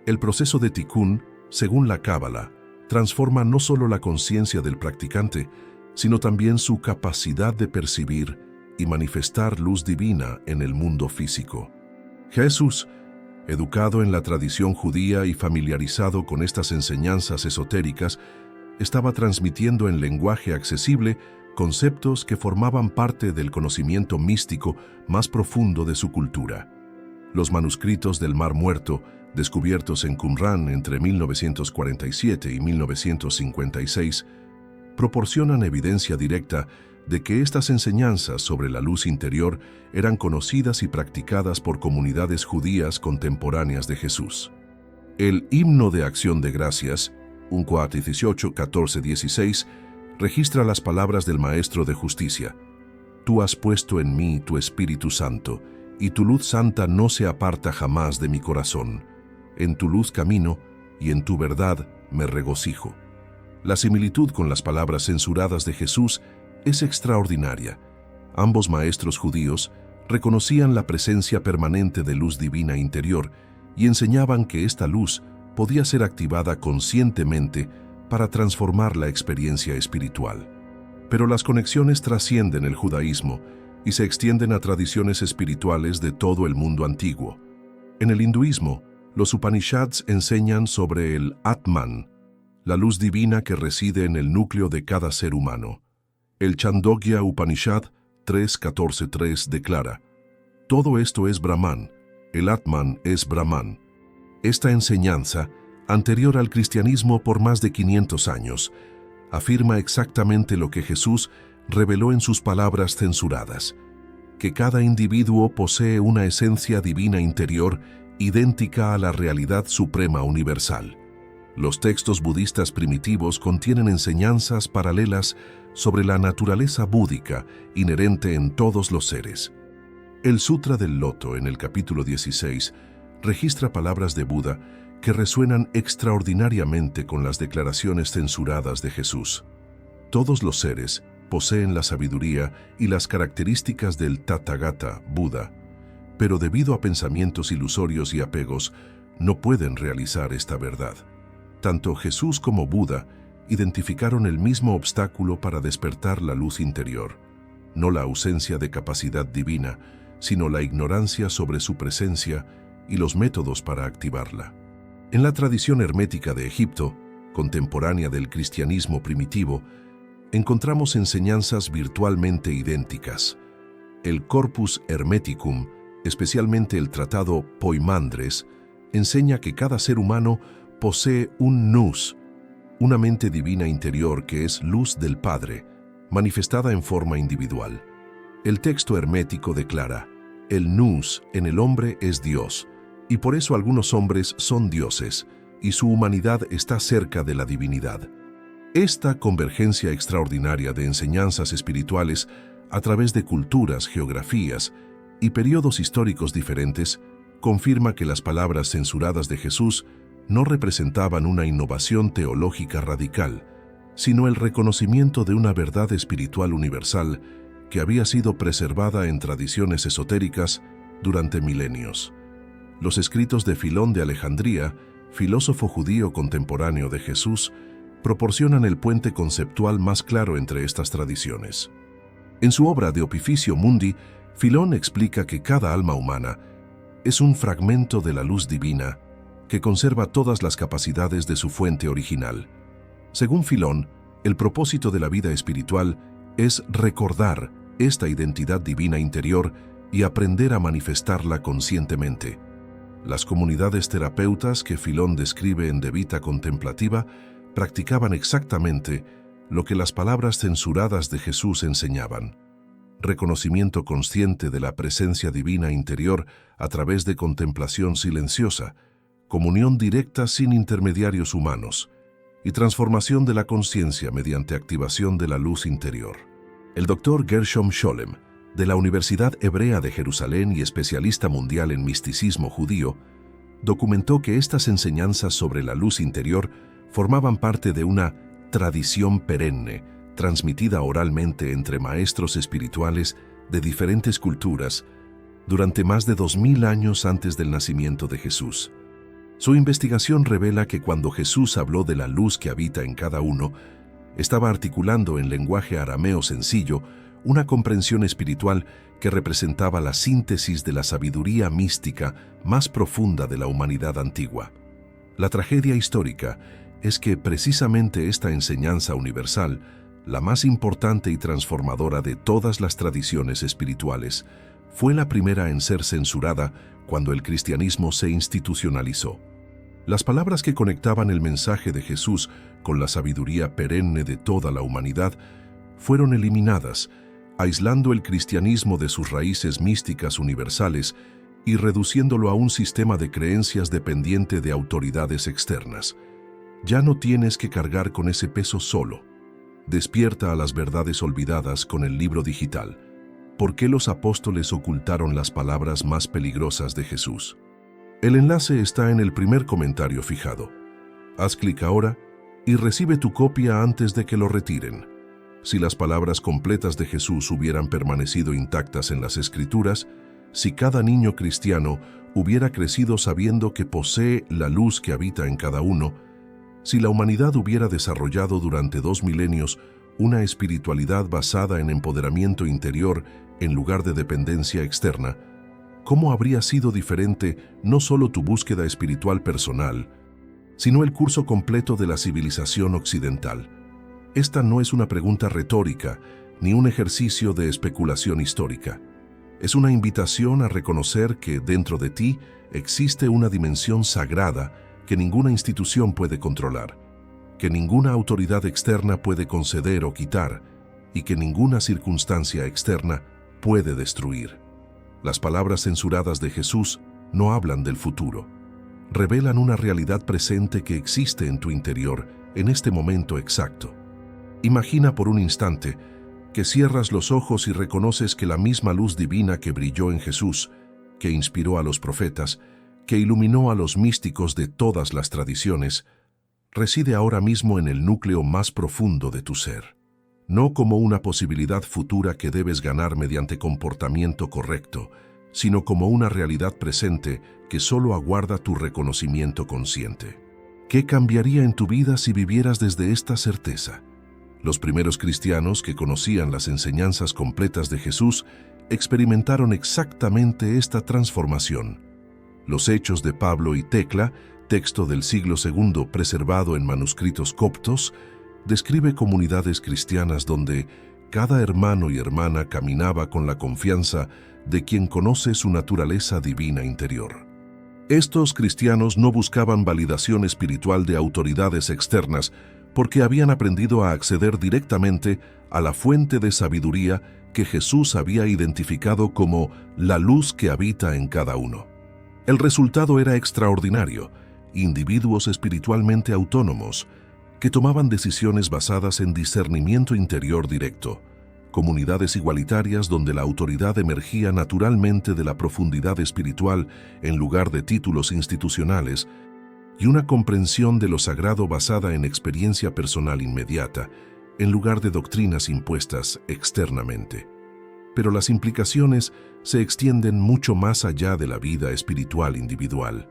El proceso de tikkun, según la Cábala, transforma no solo la conciencia del practicante, sino también su capacidad de percibir y manifestar luz divina en el mundo físico. Jesús, educado en la tradición judía y familiarizado con estas enseñanzas esotéricas, estaba transmitiendo en lenguaje accesible conceptos que formaban parte del conocimiento místico más profundo de su cultura. Los manuscritos del Mar Muerto, descubiertos en Qumrán entre 1947 y 1956, proporcionan evidencia directa de que estas enseñanzas sobre la luz interior eran conocidas y practicadas por comunidades judías contemporáneas de Jesús. El himno de acción de gracias, Uncoat 18, 14, 16, registra las palabras del Maestro de Justicia: «Tú has puesto en mí tu Espíritu Santo, y tu luz santa no se aparta jamás de mi corazón. En tu luz camino, y en tu verdad me regocijo». La similitud con las palabras censuradas de Jesús es extraordinaria. Ambos maestros judíos reconocían la presencia permanente de luz divina interior y enseñaban que esta luz podía ser activada conscientemente para transformar la experiencia espiritual. Pero las conexiones trascienden el judaísmo y se extienden a tradiciones espirituales de todo el mundo antiguo. En el hinduismo, los Upanishads enseñan sobre el Atman, la luz divina que reside en el núcleo de cada ser humano. El Chandogya Upanishad 3.14.3 declara: «Todo esto es Brahman, el Atman es Brahman». Esta enseñanza, anterior al cristianismo por más de 500 años, afirma exactamente lo que Jesús reveló en sus palabras censuradas: que cada individuo posee una esencia divina interior idéntica a la realidad suprema universal. Los textos budistas primitivos contienen enseñanzas paralelas sobre la naturaleza búdica inherente en todos los seres. El Sutra del Loto, en el capítulo 16, registra palabras de Buda que resuenan extraordinariamente con las declaraciones censuradas de Jesús. Todos los seres poseen la sabiduría y las características del Tathagata, Buda, pero debido a pensamientos ilusorios y apegos, no pueden realizar esta verdad. Tanto Jesús como Buda identificaron el mismo obstáculo para despertar la luz interior, no la ausencia de capacidad divina, sino la ignorancia sobre su presencia y los métodos para activarla. En la tradición hermética de Egipto, contemporánea del cristianismo primitivo, encontramos enseñanzas virtualmente idénticas. El Corpus Hermeticum, especialmente el tratado Poimandres, enseña que cada ser humano posee un nous, una mente divina interior que es luz del Padre, manifestada en forma individual. El texto hermético declara: el nous en el hombre es Dios, y por eso algunos hombres son dioses, y su humanidad está cerca de la divinidad. Esta convergencia extraordinaria de enseñanzas espirituales a través de culturas, geografías y periodos históricos diferentes confirma que las palabras censuradas de Jesús no representaban una innovación teológica radical, sino el reconocimiento de una verdad espiritual universal que había sido preservada en tradiciones esotéricas durante milenios. Los escritos de Filón de Alejandría, filósofo judío contemporáneo de Jesús, proporcionan el puente conceptual más claro entre estas tradiciones. En su obra De Opificio Mundi, Filón explica que cada alma humana es un fragmento de la luz divina que conserva todas las capacidades de su fuente original. Según Filón, el propósito de la vida espiritual es recordar esta identidad divina interior y aprender a manifestarla conscientemente. Las comunidades terapeutas que Filón describe en De Vita Contemplativa practicaban exactamente lo que las palabras censuradas de Jesús enseñaban: reconocimiento consciente de la presencia divina interior a través de contemplación silenciosa, comunión directa sin intermediarios humanos y transformación de la conciencia mediante activación de la luz interior. El Dr. Gershom Scholem, de la Universidad Hebrea de Jerusalén y especialista mundial en misticismo judío, documentó que estas enseñanzas sobre la luz interior formaban parte de una tradición perenne, transmitida oralmente entre maestros espirituales de diferentes culturas durante más de 2000 años antes del nacimiento de Jesús. Su investigación revela que cuando Jesús habló de la luz que habita en cada uno, estaba articulando en lenguaje arameo sencillo una comprensión espiritual que representaba la síntesis de la sabiduría mística más profunda de la humanidad antigua. La tragedia histórica es que precisamente esta enseñanza universal, la más importante y transformadora de todas las tradiciones espirituales, fue la primera en ser censurada cuando el cristianismo se institucionalizó. Las palabras que conectaban el mensaje de Jesús con la sabiduría perenne de toda la humanidad fueron eliminadas, aislando el cristianismo de sus raíces místicas universales y reduciéndolo a un sistema de creencias dependiente de autoridades externas. Ya no tienes que cargar con ese peso solo. Despierta a las verdades olvidadas con el libro digital. ¿Por qué los apóstoles ocultaron las palabras más peligrosas de Jesús? El enlace está en el primer comentario fijado. Haz clic ahora y recibe tu copia antes de que lo retiren. Si las palabras completas de Jesús hubieran permanecido intactas en las Escrituras, si cada niño cristiano hubiera crecido sabiendo que posee la luz que habita en cada uno, si la humanidad hubiera desarrollado durante 2 milenios una espiritualidad basada en empoderamiento interior en lugar de dependencia externa, ¿cómo habría sido diferente no solo tu búsqueda espiritual personal, sino el curso completo de la civilización occidental? Esta no es una pregunta retórica ni un ejercicio de especulación histórica. Es una invitación a reconocer que dentro de ti existe una dimensión sagrada que ninguna institución puede controlar, que ninguna autoridad externa puede conceder o quitar y que ninguna circunstancia externa puede destruir. Las palabras censuradas de Jesús no hablan del futuro. Revelan una realidad presente que existe en tu interior en este momento exacto. Imagina por un instante que cierras los ojos y reconoces que la misma luz divina que brilló en Jesús, que inspiró a los profetas, que iluminó a los místicos de todas las tradiciones, reside ahora mismo en el núcleo más profundo de tu ser. No como una posibilidad futura que debes ganar mediante comportamiento correcto, sino como una realidad presente que solo aguarda tu reconocimiento consciente. ¿Qué cambiaría en tu vida si vivieras desde esta certeza? Los primeros cristianos que conocían las enseñanzas completas de Jesús experimentaron exactamente esta transformación. Los Hechos de Pablo y Tecla, texto del siglo II preservado en manuscritos coptos, describe comunidades cristianas donde cada hermano y hermana caminaba con la confianza de quien conoce su naturaleza divina interior. Estos cristianos no buscaban validación espiritual de autoridades externas porque habían aprendido a acceder directamente a la fuente de sabiduría que Jesús había identificado como la luz que habita en cada uno. El resultado era extraordinario: individuos espiritualmente autónomos que tomaban decisiones basadas en discernimiento interior directo, comunidades igualitarias donde la autoridad emergía naturalmente de la profundidad espiritual en lugar de títulos institucionales, y una comprensión de lo sagrado basada en experiencia personal inmediata, en lugar de doctrinas impuestas externamente. Pero las implicaciones se extienden mucho más allá de la vida espiritual individual.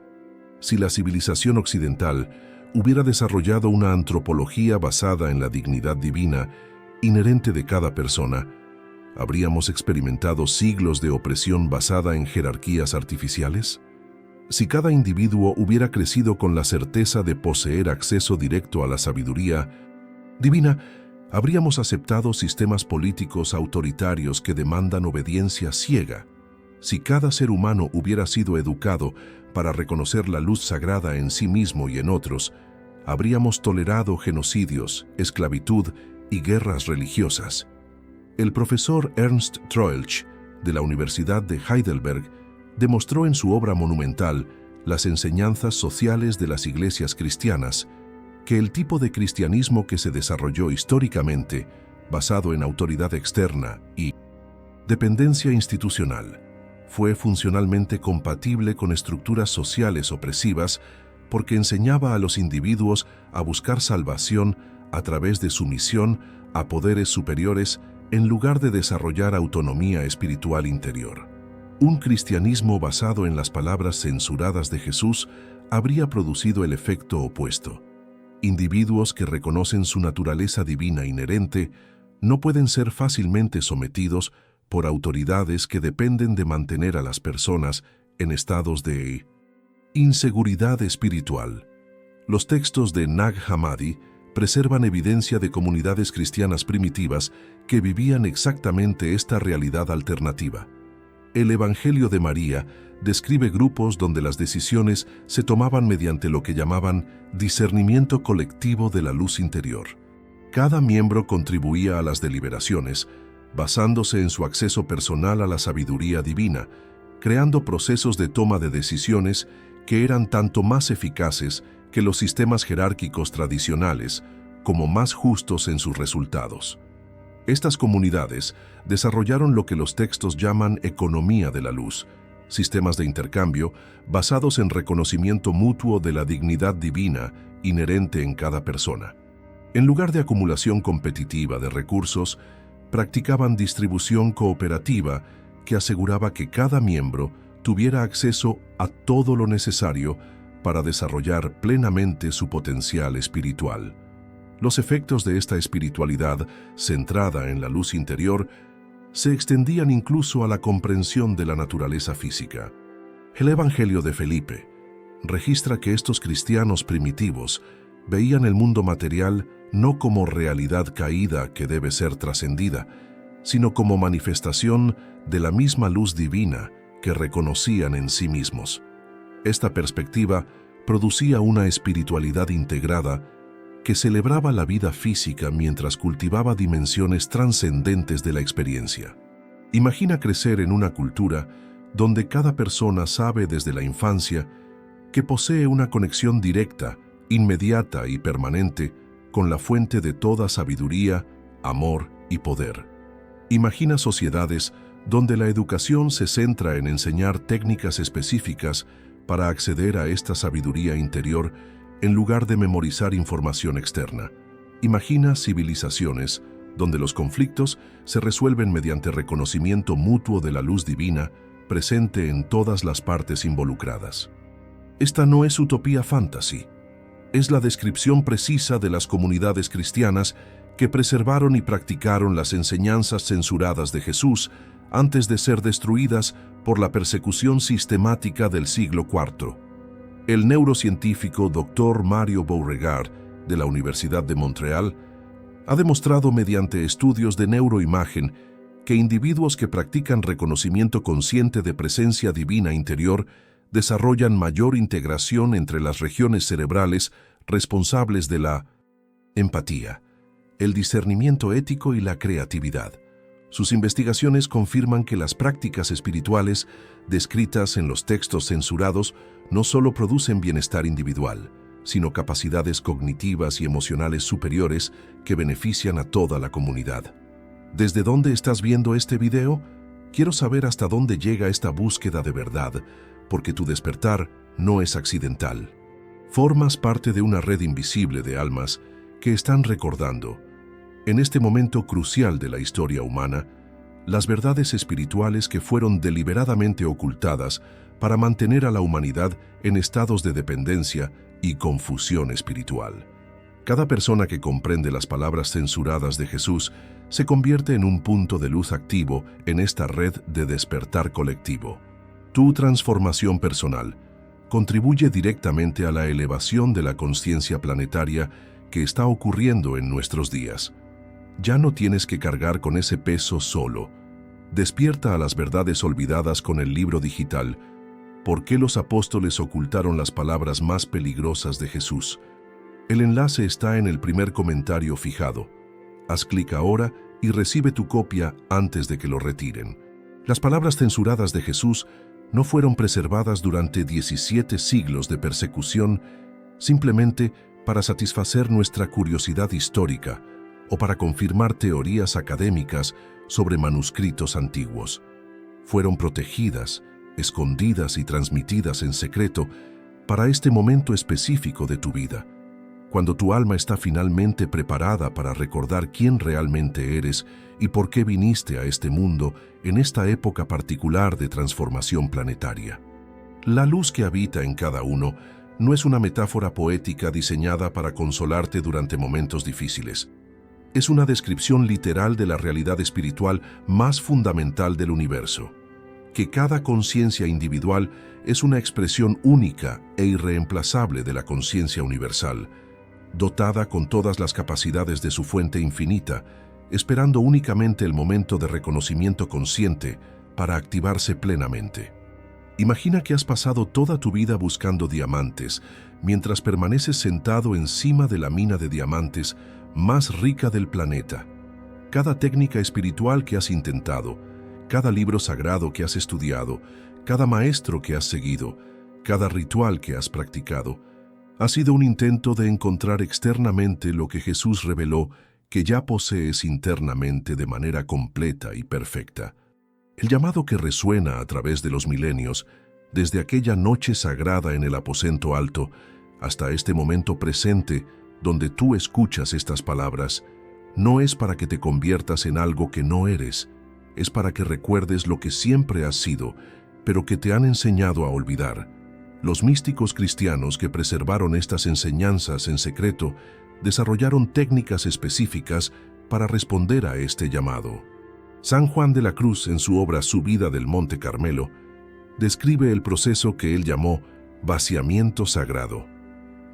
Si la civilización occidental hubiera desarrollado una antropología basada en la dignidad divina inherente de cada persona, ¿habríamos experimentado siglos de opresión basada en jerarquías artificiales? Si cada individuo hubiera crecido con la certeza de poseer acceso directo a la sabiduría divina, habríamos aceptado sistemas políticos autoritarios que demandan obediencia ciega. Si cada ser humano hubiera sido educado para reconocer la luz sagrada en sí mismo y en otros, habríamos tolerado genocidios, esclavitud y guerras religiosas. El profesor Ernst Troeltsch, de la Universidad de Heidelberg, demostró en su obra monumental Las enseñanzas sociales de las iglesias cristianas que el tipo de cristianismo que se desarrolló históricamente, basado en autoridad externa y dependencia institucional, fue funcionalmente compatible con estructuras sociales opresivas porque enseñaba a los individuos a buscar salvación a través de sumisión a poderes superiores en lugar de desarrollar autonomía espiritual interior. Un cristianismo basado en las palabras censuradas de Jesús habría producido el efecto opuesto. Individuos que reconocen su naturaleza divina inherente no pueden ser fácilmente sometidos por autoridades que dependen de mantener a las personas en estados de inseguridad espiritual. Los textos de Nag Hammadi preservan evidencia de comunidades cristianas primitivas que vivían exactamente esta realidad alternativa. El Evangelio de María describe grupos donde las decisiones se tomaban mediante lo que llamaban discernimiento colectivo de la luz interior. Cada miembro contribuía a las deliberaciones, basándose en su acceso personal a la sabiduría divina, creando procesos de toma de decisiones que eran tanto más eficaces que los sistemas jerárquicos tradicionales, como más justos en sus resultados. Estas comunidades desarrollaron lo que los textos llaman economía de la luz, sistemas de intercambio basados en reconocimiento mutuo de la dignidad divina inherente en cada persona. En lugar de acumulación competitiva de recursos, practicaban distribución cooperativa que aseguraba que cada miembro tuviera acceso a todo lo necesario para desarrollar plenamente su potencial espiritual. Los efectos de esta espiritualidad, centrada en la luz interior, se extendían incluso a la comprensión de la naturaleza física. El Evangelio de Felipe registra que estos cristianos primitivos veían el mundo material no como realidad caída que debe ser trascendida, sino como manifestación de la misma luz divina que reconocían en sí mismos. Esta perspectiva producía una espiritualidad integrada que celebraba la vida física mientras cultivaba dimensiones trascendentes de la experiencia. Imagina crecer en una cultura donde cada persona sabe desde la infancia que posee una conexión directa, inmediata y permanente con la fuente de toda sabiduría, amor y poder. Imagina sociedades donde la educación se centra en enseñar técnicas específicas para acceder a esta sabiduría interior en lugar de memorizar información externa. Imagina civilizaciones donde los conflictos se resuelven mediante reconocimiento mutuo de la luz divina presente en todas las partes involucradas. Esta no es utopía fantasy, es la descripción precisa de las comunidades cristianas que preservaron y practicaron las enseñanzas censuradas de Jesús antes de ser destruidas por la persecución sistemática del siglo IV. El neurocientífico Dr. Mario Beauregard, de la Universidad de Montreal, ha demostrado mediante estudios de neuroimagen que individuos que practican reconocimiento consciente de presencia divina interior desarrollan mayor integración entre las regiones cerebrales responsables de la empatía, el discernimiento ético y la creatividad. Sus investigaciones confirman que las prácticas espirituales descritas en los textos censurados no solo producen bienestar individual, sino capacidades cognitivas y emocionales superiores que benefician a toda la comunidad. ¿Desde dónde estás viendo este video? Quiero saber hasta dónde llega esta búsqueda de verdad, porque tu despertar no es accidental. Formas parte de una red invisible de almas que están recordando, en este momento crucial de la historia humana, las verdades espirituales que fueron deliberadamente ocultadas para mantener a la humanidad en estados de dependencia y confusión espiritual. Cada persona que comprende las palabras censuradas de Jesús se convierte en un punto de luz activo en esta red de despertar colectivo. Tu transformación personal contribuye directamente a la elevación de la conciencia planetaria que está ocurriendo en nuestros días. Ya no tienes que cargar con ese peso solo. Despierta a las verdades olvidadas con el libro digital. ¿Por qué los apóstoles ocultaron las palabras más peligrosas de Jesús? El enlace está en el primer comentario fijado. Haz clic ahora y recibe tu copia antes de que lo retiren. Las palabras censuradas de Jesús no fueron preservadas durante 17 siglos de persecución simplemente para satisfacer nuestra curiosidad histórica o para confirmar teorías académicas sobre manuscritos antiguos. Fueron protegidas, escondidas y transmitidas en secreto para este momento específico de tu vida, cuando tu alma está finalmente preparada para recordar quién realmente eres y por qué viniste a este mundo en esta época particular de transformación planetaria. La luz que habita en cada uno no es una metáfora poética diseñada para consolarte durante momentos difíciles. Es una descripción literal de la realidad espiritual más fundamental del universo, que cada conciencia individual es una expresión única e irreemplazable de la conciencia universal, dotada con todas las capacidades de su fuente infinita, esperando únicamente el momento de reconocimiento consciente para activarse plenamente. Imagina que has pasado toda tu vida buscando diamantes, mientras permaneces sentado encima de la mina de diamantes más rica del planeta. Cada técnica espiritual que has intentado, cada libro sagrado que has estudiado, cada maestro que has seguido, cada ritual que has practicado, ha sido un intento de encontrar externamente lo que Jesús reveló que ya posees internamente de manera completa y perfecta. El llamado que resuena a través de los milenios, desde aquella noche sagrada en el aposento alto hasta este momento presente donde tú escuchas estas palabras, no es para que te conviertas en algo que no eres, es para que recuerdes lo que siempre has sido, pero que te han enseñado a olvidar. Los místicos cristianos que preservaron estas enseñanzas en secreto desarrollaron técnicas específicas para responder a este llamado. San Juan de la Cruz, en su obra Subida del Monte Carmelo, describe el proceso que él llamó vaciamiento sagrado.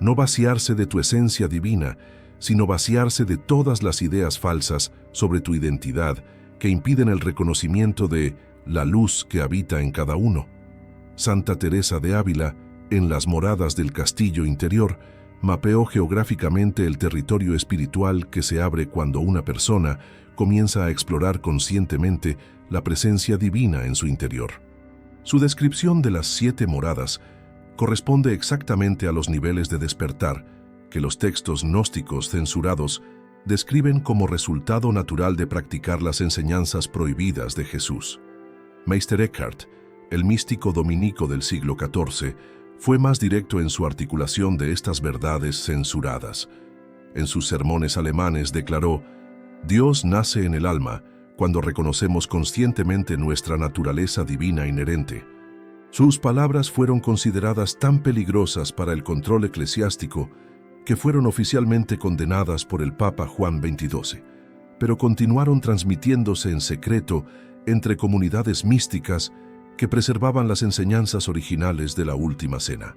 No vaciarse de tu esencia divina, sino vaciarse de todas las ideas falsas sobre tu identidad que impiden el reconocimiento de la luz que habita en cada uno. Santa Teresa de Ávila, en Las moradas del castillo interior, mapeó geográficamente el territorio espiritual que se abre cuando una persona comienza a explorar conscientemente la presencia divina en su interior. Su descripción de las 7 moradas corresponde exactamente a los niveles de despertar que los textos gnósticos censurados describen como resultado natural de practicar las enseñanzas prohibidas de Jesús. Meister Eckhart, el místico dominico del siglo XIV, fue más directo en su articulación de estas verdades censuradas. En sus sermones alemanes declaró: «Dios nace en el alma cuando reconocemos conscientemente nuestra naturaleza divina inherente». Sus palabras fueron consideradas tan peligrosas para el control eclesiástico que fueron oficialmente condenadas por el Papa Juan XXII, pero continuaron transmitiéndose en secreto entre comunidades místicas que preservaban las enseñanzas originales de la Última Cena.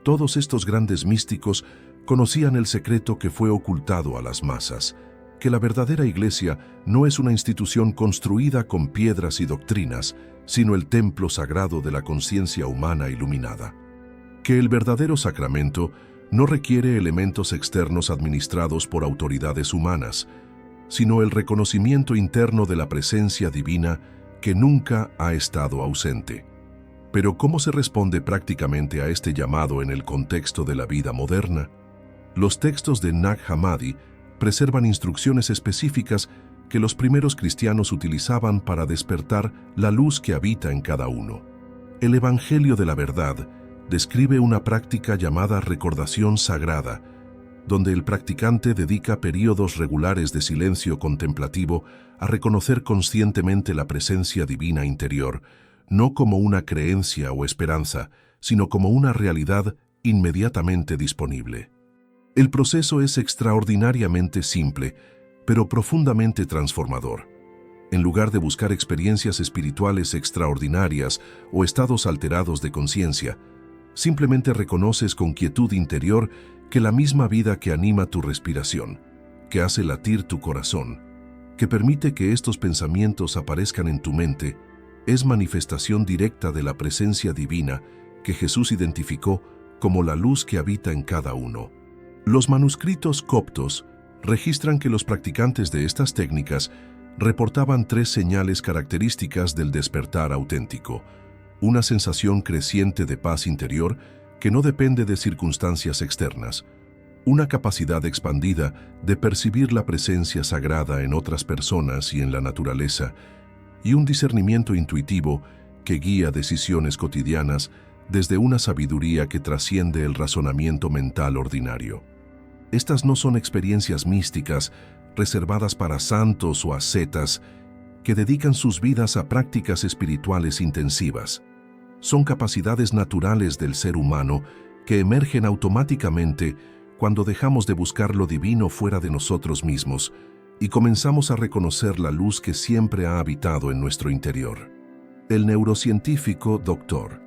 Todos estos grandes místicos conocían el secreto que fue ocultado a las masas, que la verdadera Iglesia no es una institución construida con piedras y doctrinas, sino el templo sagrado de la conciencia humana iluminada. Que el verdadero sacramento no requiere elementos externos administrados por autoridades humanas, sino el reconocimiento interno de la presencia divina que nunca ha estado ausente. Pero ¿cómo se responde prácticamente a este llamado en el contexto de la vida moderna? Los textos de Nag Hammadi preservan instrucciones específicas que los primeros cristianos utilizaban para despertar la luz que habita en cada uno. El Evangelio de la Verdad describe una práctica llamada recordación sagrada, donde el practicante dedica períodos regulares de silencio contemplativo a reconocer conscientemente la presencia divina interior, no como una creencia o esperanza, sino como una realidad inmediatamente disponible. El proceso es extraordinariamente simple, pero profundamente transformador. En lugar de buscar experiencias espirituales extraordinarias o estados alterados de conciencia, simplemente reconoces con quietud interior que la misma vida que anima tu respiración, que hace latir tu corazón, que permite que estos pensamientos aparezcan en tu mente, es manifestación directa de la presencia divina que Jesús identificó como la luz que habita en cada uno. Los manuscritos coptos registran que los practicantes de estas técnicas reportaban 3 señales características del despertar auténtico: una sensación creciente de paz interior que no depende de circunstancias externas, una capacidad expandida de percibir la presencia sagrada en otras personas y en la naturaleza, y un discernimiento intuitivo que guía decisiones cotidianas desde una sabiduría que trasciende el razonamiento mental ordinario. Estas no son experiencias místicas reservadas para santos o ascetas que dedican sus vidas a prácticas espirituales intensivas. Son capacidades naturales del ser humano que emergen automáticamente cuando dejamos de buscar lo divino fuera de nosotros mismos y comenzamos a reconocer la luz que siempre ha habitado en nuestro interior. El neurocientífico Dr.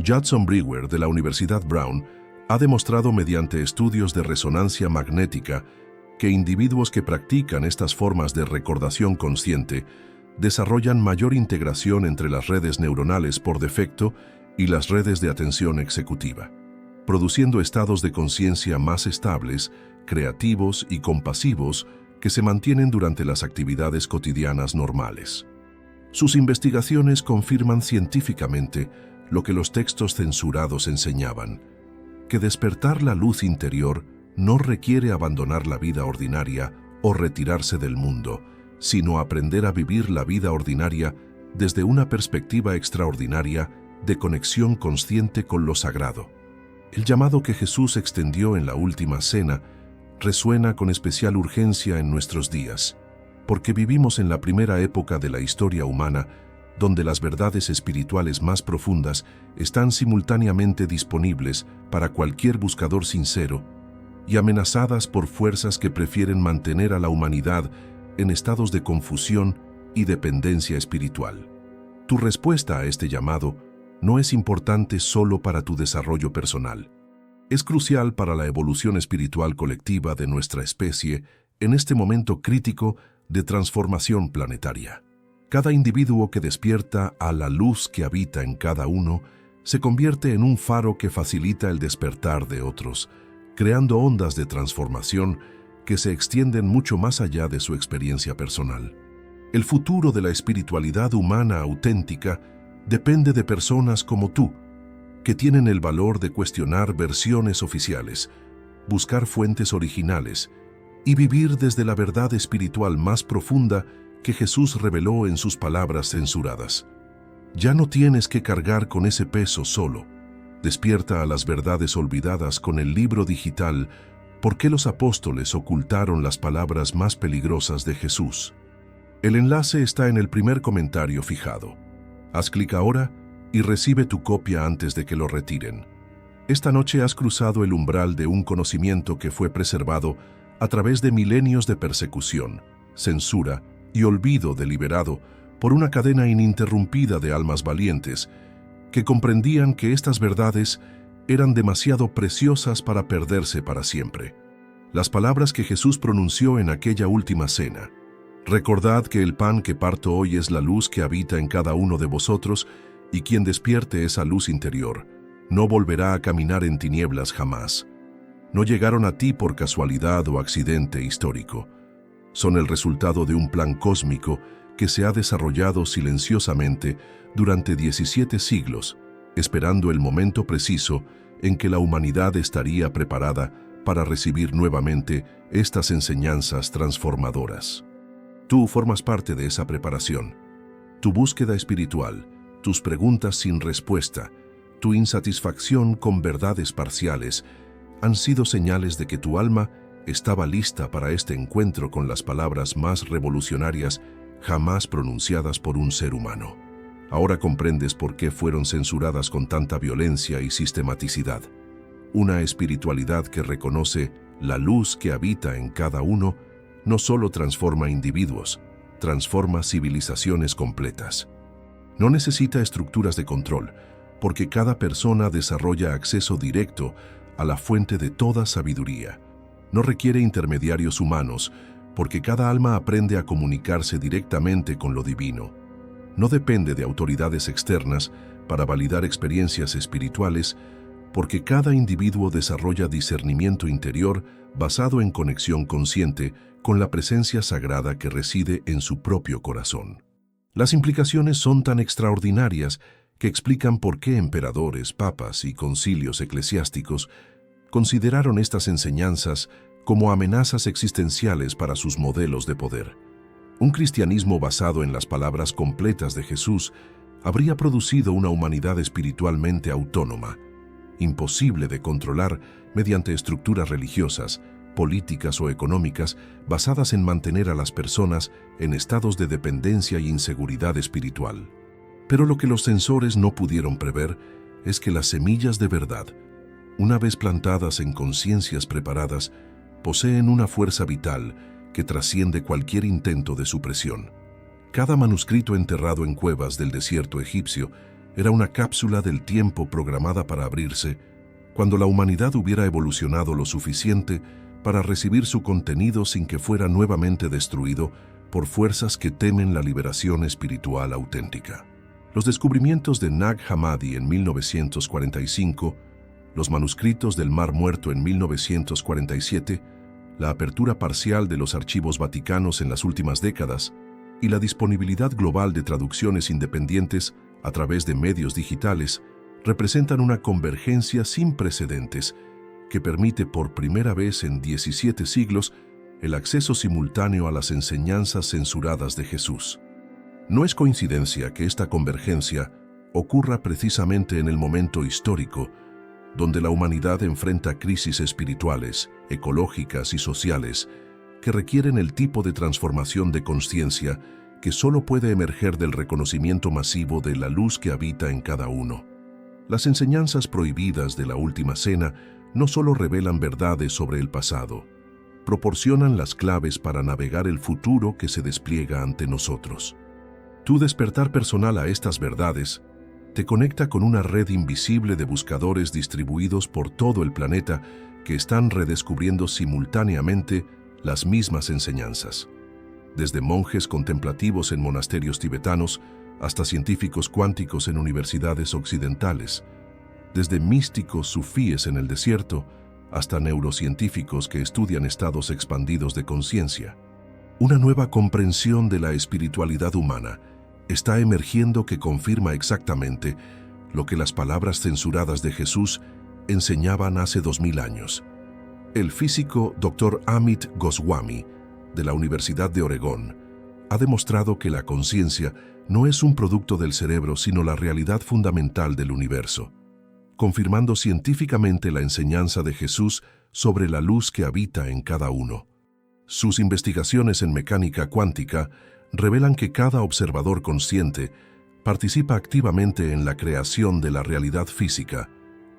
Judson Brewer de la Universidad Brown ha demostrado mediante estudios de resonancia magnética que individuos que practican estas formas de recordación consciente desarrollan mayor integración entre las redes neuronales por defecto y las redes de atención ejecutiva, produciendo estados de conciencia más estables, creativos y compasivos que se mantienen durante las actividades cotidianas normales. Sus investigaciones confirman científicamente lo que los textos censurados enseñaban: que despertar la luz interior no requiere abandonar la vida ordinaria o retirarse del mundo, sino aprender a vivir la vida ordinaria desde una perspectiva extraordinaria de conexión consciente con lo sagrado. El llamado que Jesús extendió en la Última Cena resuena con especial urgencia en nuestros días, porque vivimos en la primera época de la historia humana donde las verdades espirituales más profundas están simultáneamente disponibles para cualquier buscador sincero y amenazadas por fuerzas que prefieren mantener a la humanidad en estados de confusión y dependencia espiritual. Tu respuesta a este llamado no es importante solo para tu desarrollo personal. Es crucial para la evolución espiritual colectiva de nuestra especie en este momento crítico de transformación planetaria. Cada individuo que despierta a la luz que habita en cada uno se convierte en un faro que facilita el despertar de otros, creando ondas de transformación que se extienden mucho más allá de su experiencia personal. El futuro de la espiritualidad humana auténtica depende de personas como tú, que tienen el valor de cuestionar versiones oficiales, buscar fuentes originales y vivir desde la verdad espiritual más profunda que Jesús reveló en sus palabras censuradas. Ya no tienes que cargar con ese peso solo. Despierta a las verdades olvidadas con el libro digital ¿Por qué los apóstoles ocultaron las palabras más peligrosas de Jesús? El enlace está en el primer comentario fijado. Haz clic ahora y recibe tu copia antes de que lo retiren. Esta noche has cruzado el umbral de un conocimiento que fue preservado a través de milenios de persecución, censura y olvido deliberado por una cadena ininterrumpida de almas valientes que comprendían que estas verdades eran demasiado preciosas para perderse para siempre. Las palabras que Jesús pronunció en aquella última cena: recordad que el pan que parto hoy es la luz que habita en cada uno de vosotros, y quien despierte esa luz interior no volverá a caminar en tinieblas jamás. No llegaron a ti por casualidad o accidente histórico. Son el resultado de un plan cósmico que se ha desarrollado silenciosamente durante 17 siglos, esperando el momento preciso en que la humanidad estaría preparada para recibir nuevamente estas enseñanzas transformadoras. Tú formas parte de esa preparación. Tu búsqueda espiritual, tus preguntas sin respuesta, tu insatisfacción con verdades parciales han sido señales de que tu alma estaba lista para este encuentro con las palabras más revolucionarias jamás pronunciadas por un ser humano. Ahora comprendes por qué fueron censuradas con tanta violencia y sistematicidad. Una espiritualidad que reconoce la luz que habita en cada uno no solo transforma individuos, transforma civilizaciones completas. No necesita estructuras de control, porque cada persona desarrolla acceso directo a la fuente de toda sabiduría. No requiere intermediarios humanos, porque cada alma aprende a comunicarse directamente con lo divino. No depende de autoridades externas para validar experiencias espirituales, porque cada individuo desarrolla discernimiento interior basado en conexión consciente con la presencia sagrada que reside en su propio corazón. Las implicaciones son tan extraordinarias que explican por qué emperadores, papas y concilios eclesiásticos consideraron estas enseñanzas como amenazas existenciales para sus modelos de poder. Un cristianismo basado en las palabras completas de Jesús habría producido una humanidad espiritualmente autónoma, imposible de controlar mediante estructuras religiosas, políticas o económicas basadas en mantener a las personas en estados de dependencia y inseguridad espiritual. Pero lo que los censores no pudieron prever es que las semillas de verdad, una vez plantadas en conciencias preparadas, poseen una fuerza vital que trasciende cualquier intento de supresión. Cada manuscrito enterrado en cuevas del desierto egipcio era una cápsula del tiempo programada para abrirse cuando la humanidad hubiera evolucionado lo suficiente para recibir su contenido sin que fuera nuevamente destruido por fuerzas que temen la liberación espiritual auténtica. Los descubrimientos de Nag Hammadi en 1945, los manuscritos del Mar Muerto en 1947, la apertura parcial de los archivos vaticanos en las últimas décadas y la disponibilidad global de traducciones independientes a través de medios digitales representan una convergencia sin precedentes que permite por primera vez en 17 siglos el acceso simultáneo a las enseñanzas censuradas de Jesús. No es coincidencia que esta convergencia ocurra precisamente en el momento histórico donde la humanidad enfrenta crisis espirituales, ecológicas y sociales que requieren el tipo de transformación de conciencia que solo puede emerger del reconocimiento masivo de la luz que habita en cada uno. Las enseñanzas prohibidas de la Última Cena no solo revelan verdades sobre el pasado, proporcionan las claves para navegar el futuro que se despliega ante nosotros. Tu despertar personal a estas verdades te conecta con una red invisible de buscadores distribuidos por todo el planeta que están redescubriendo simultáneamente las mismas enseñanzas. Desde monjes contemplativos en monasterios tibetanos hasta científicos cuánticos en universidades occidentales, desde místicos sufíes en el desierto hasta neurocientíficos que estudian estados expandidos de conciencia. Una nueva comprensión de la espiritualidad humana está emergiendo que confirma exactamente lo que las palabras censuradas de Jesús enseñaban hace 2000 años. El físico Dr. Amit Goswami, de la Universidad de Oregón, ha demostrado que la conciencia no es un producto del cerebro, sino la realidad fundamental del universo, confirmando científicamente la enseñanza de Jesús sobre la luz que habita en cada uno. Sus investigaciones en mecánica cuántica revelan que cada observador consciente participa activamente en la creación de la realidad física,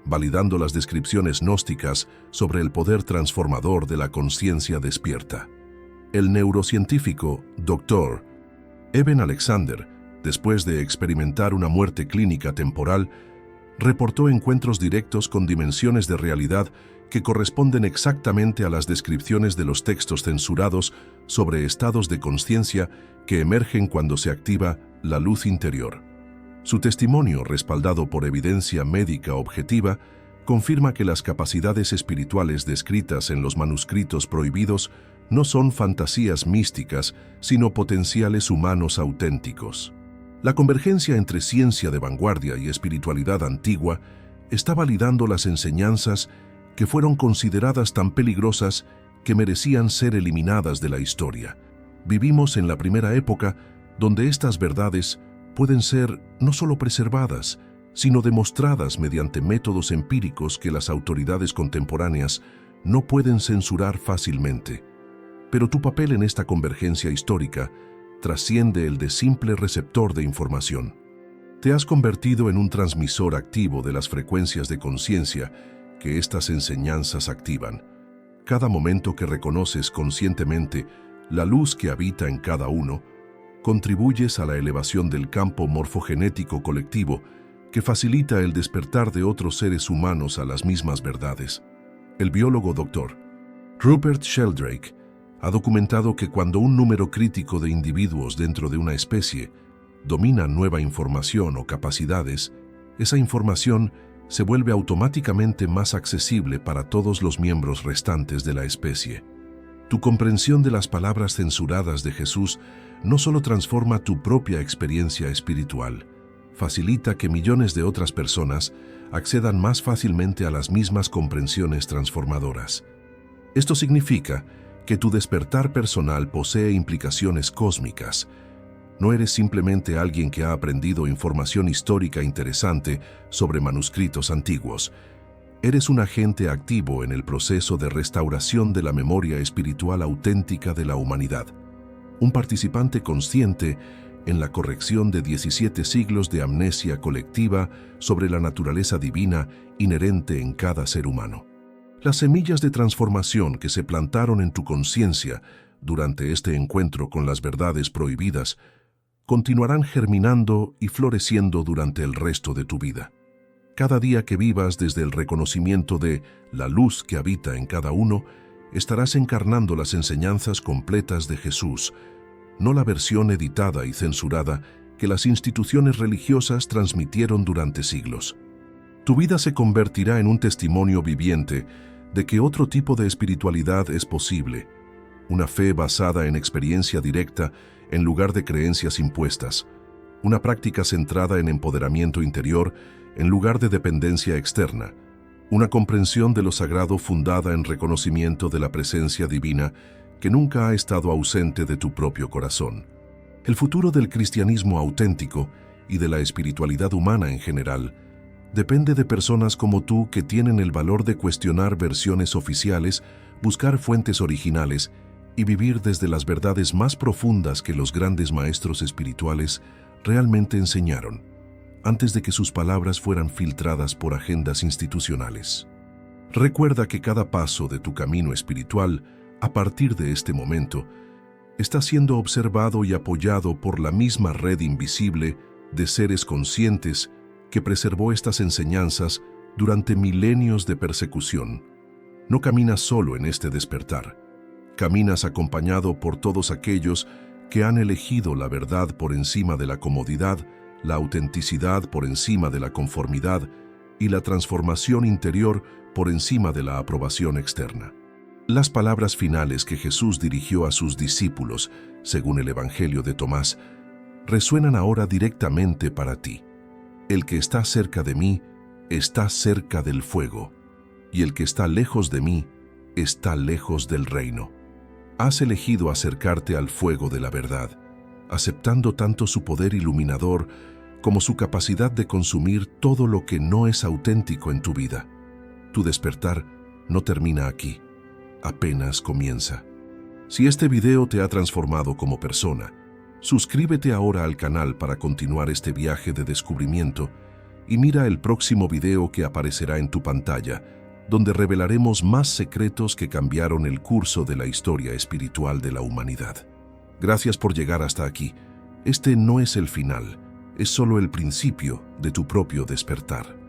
validando las descripciones gnósticas sobre el poder transformador de la conciencia despierta. El neurocientífico Dr. Eben Alexander, después de experimentar una muerte clínica temporal, reportó encuentros directos con dimensiones de realidad que corresponden exactamente a las descripciones de los textos censurados sobre estados de conciencia que emergen cuando se activa la luz interior. Su testimonio, respaldado por evidencia médica objetiva, confirma que las capacidades espirituales descritas en los manuscritos prohibidos no son fantasías místicas, sino potenciales humanos auténticos. La convergencia entre ciencia de vanguardia y espiritualidad antigua está validando las enseñanzas que fueron consideradas tan peligrosas que merecían ser eliminadas de la historia. Vivimos en la primera época donde estas verdades pueden ser no solo preservadas, sino demostradas mediante métodos empíricos que las autoridades contemporáneas no pueden censurar fácilmente. Pero tu papel en esta convergencia histórica trasciende el de simple receptor de información. Te has convertido en un transmisor activo de las frecuencias de conciencia que estas enseñanzas activan. Cada momento que reconoces conscientemente la luz que habita en cada uno, contribuyes a la elevación del campo morfogenético colectivo que facilita el despertar de otros seres humanos a las mismas verdades. El biólogo Dr. Rupert Sheldrake ha documentado que cuando un número crítico de individuos dentro de una especie domina nueva información o capacidades, esa información se vuelve automáticamente más accesible para todos los miembros restantes de la especie. Tu comprensión de las palabras censuradas de Jesús no solo transforma tu propia experiencia espiritual, facilita que millones de otras personas accedan más fácilmente a las mismas comprensiones transformadoras. Esto significa que tu despertar personal posee implicaciones cósmicas. No eres simplemente alguien que ha aprendido información histórica interesante sobre manuscritos antiguos. Eres un agente activo en el proceso de restauración de la memoria espiritual auténtica de la humanidad. Un participante consciente en la corrección de 17 siglos de amnesia colectiva sobre la naturaleza divina inherente en cada ser humano. Las semillas de transformación que se plantaron en tu conciencia durante este encuentro con las verdades prohibidas continuarán germinando y floreciendo durante el resto de tu vida. Cada día que vivas desde el reconocimiento de la luz que habita en cada uno, estarás encarnando las enseñanzas completas de Jesús, no la versión editada y censurada que las instituciones religiosas transmitieron durante siglos. Tu vida se convertirá en un testimonio viviente de que otro tipo de espiritualidad es posible, una fe basada en experiencia directa en lugar de creencias impuestas, una práctica centrada en empoderamiento interior en lugar de dependencia externa, una comprensión de lo sagrado fundada en reconocimiento de la presencia divina que nunca ha estado ausente de tu propio corazón. El futuro del cristianismo auténtico y de la espiritualidad humana en general depende de personas como tú que tienen el valor de cuestionar versiones oficiales, buscar fuentes originales y vivir desde las verdades más profundas que los grandes maestros espirituales realmente enseñaron, antes de que sus palabras fueran filtradas por agendas institucionales. Recuerda que cada paso de tu camino espiritual, a partir de este momento, está siendo observado y apoyado por la misma red invisible de seres conscientes que preservó estas enseñanzas durante milenios de persecución. No caminas solo en este despertar. Caminas acompañado por todos aquellos que han elegido la verdad por encima de la comodidad, la autenticidad por encima de la conformidad y la transformación interior por encima de la aprobación externa. Las palabras finales que Jesús dirigió a sus discípulos, según el Evangelio de Tomás, resuenan ahora directamente para ti. El que está cerca de mí, está cerca del fuego, y el que está lejos de mí, está lejos del reino. Has elegido acercarte al fuego de la verdad, aceptando tanto su poder iluminador como su capacidad de consumir todo lo que no es auténtico en tu vida. Tu despertar no termina aquí, apenas comienza. Si este video te ha transformado como persona, suscríbete ahora al canal para continuar este viaje de descubrimiento y mira el próximo video que aparecerá en tu pantalla, donde revelaremos más secretos que cambiaron el curso de la historia espiritual de la humanidad. Gracias por llegar hasta aquí. Este no es el final, es solo el principio de tu propio despertar.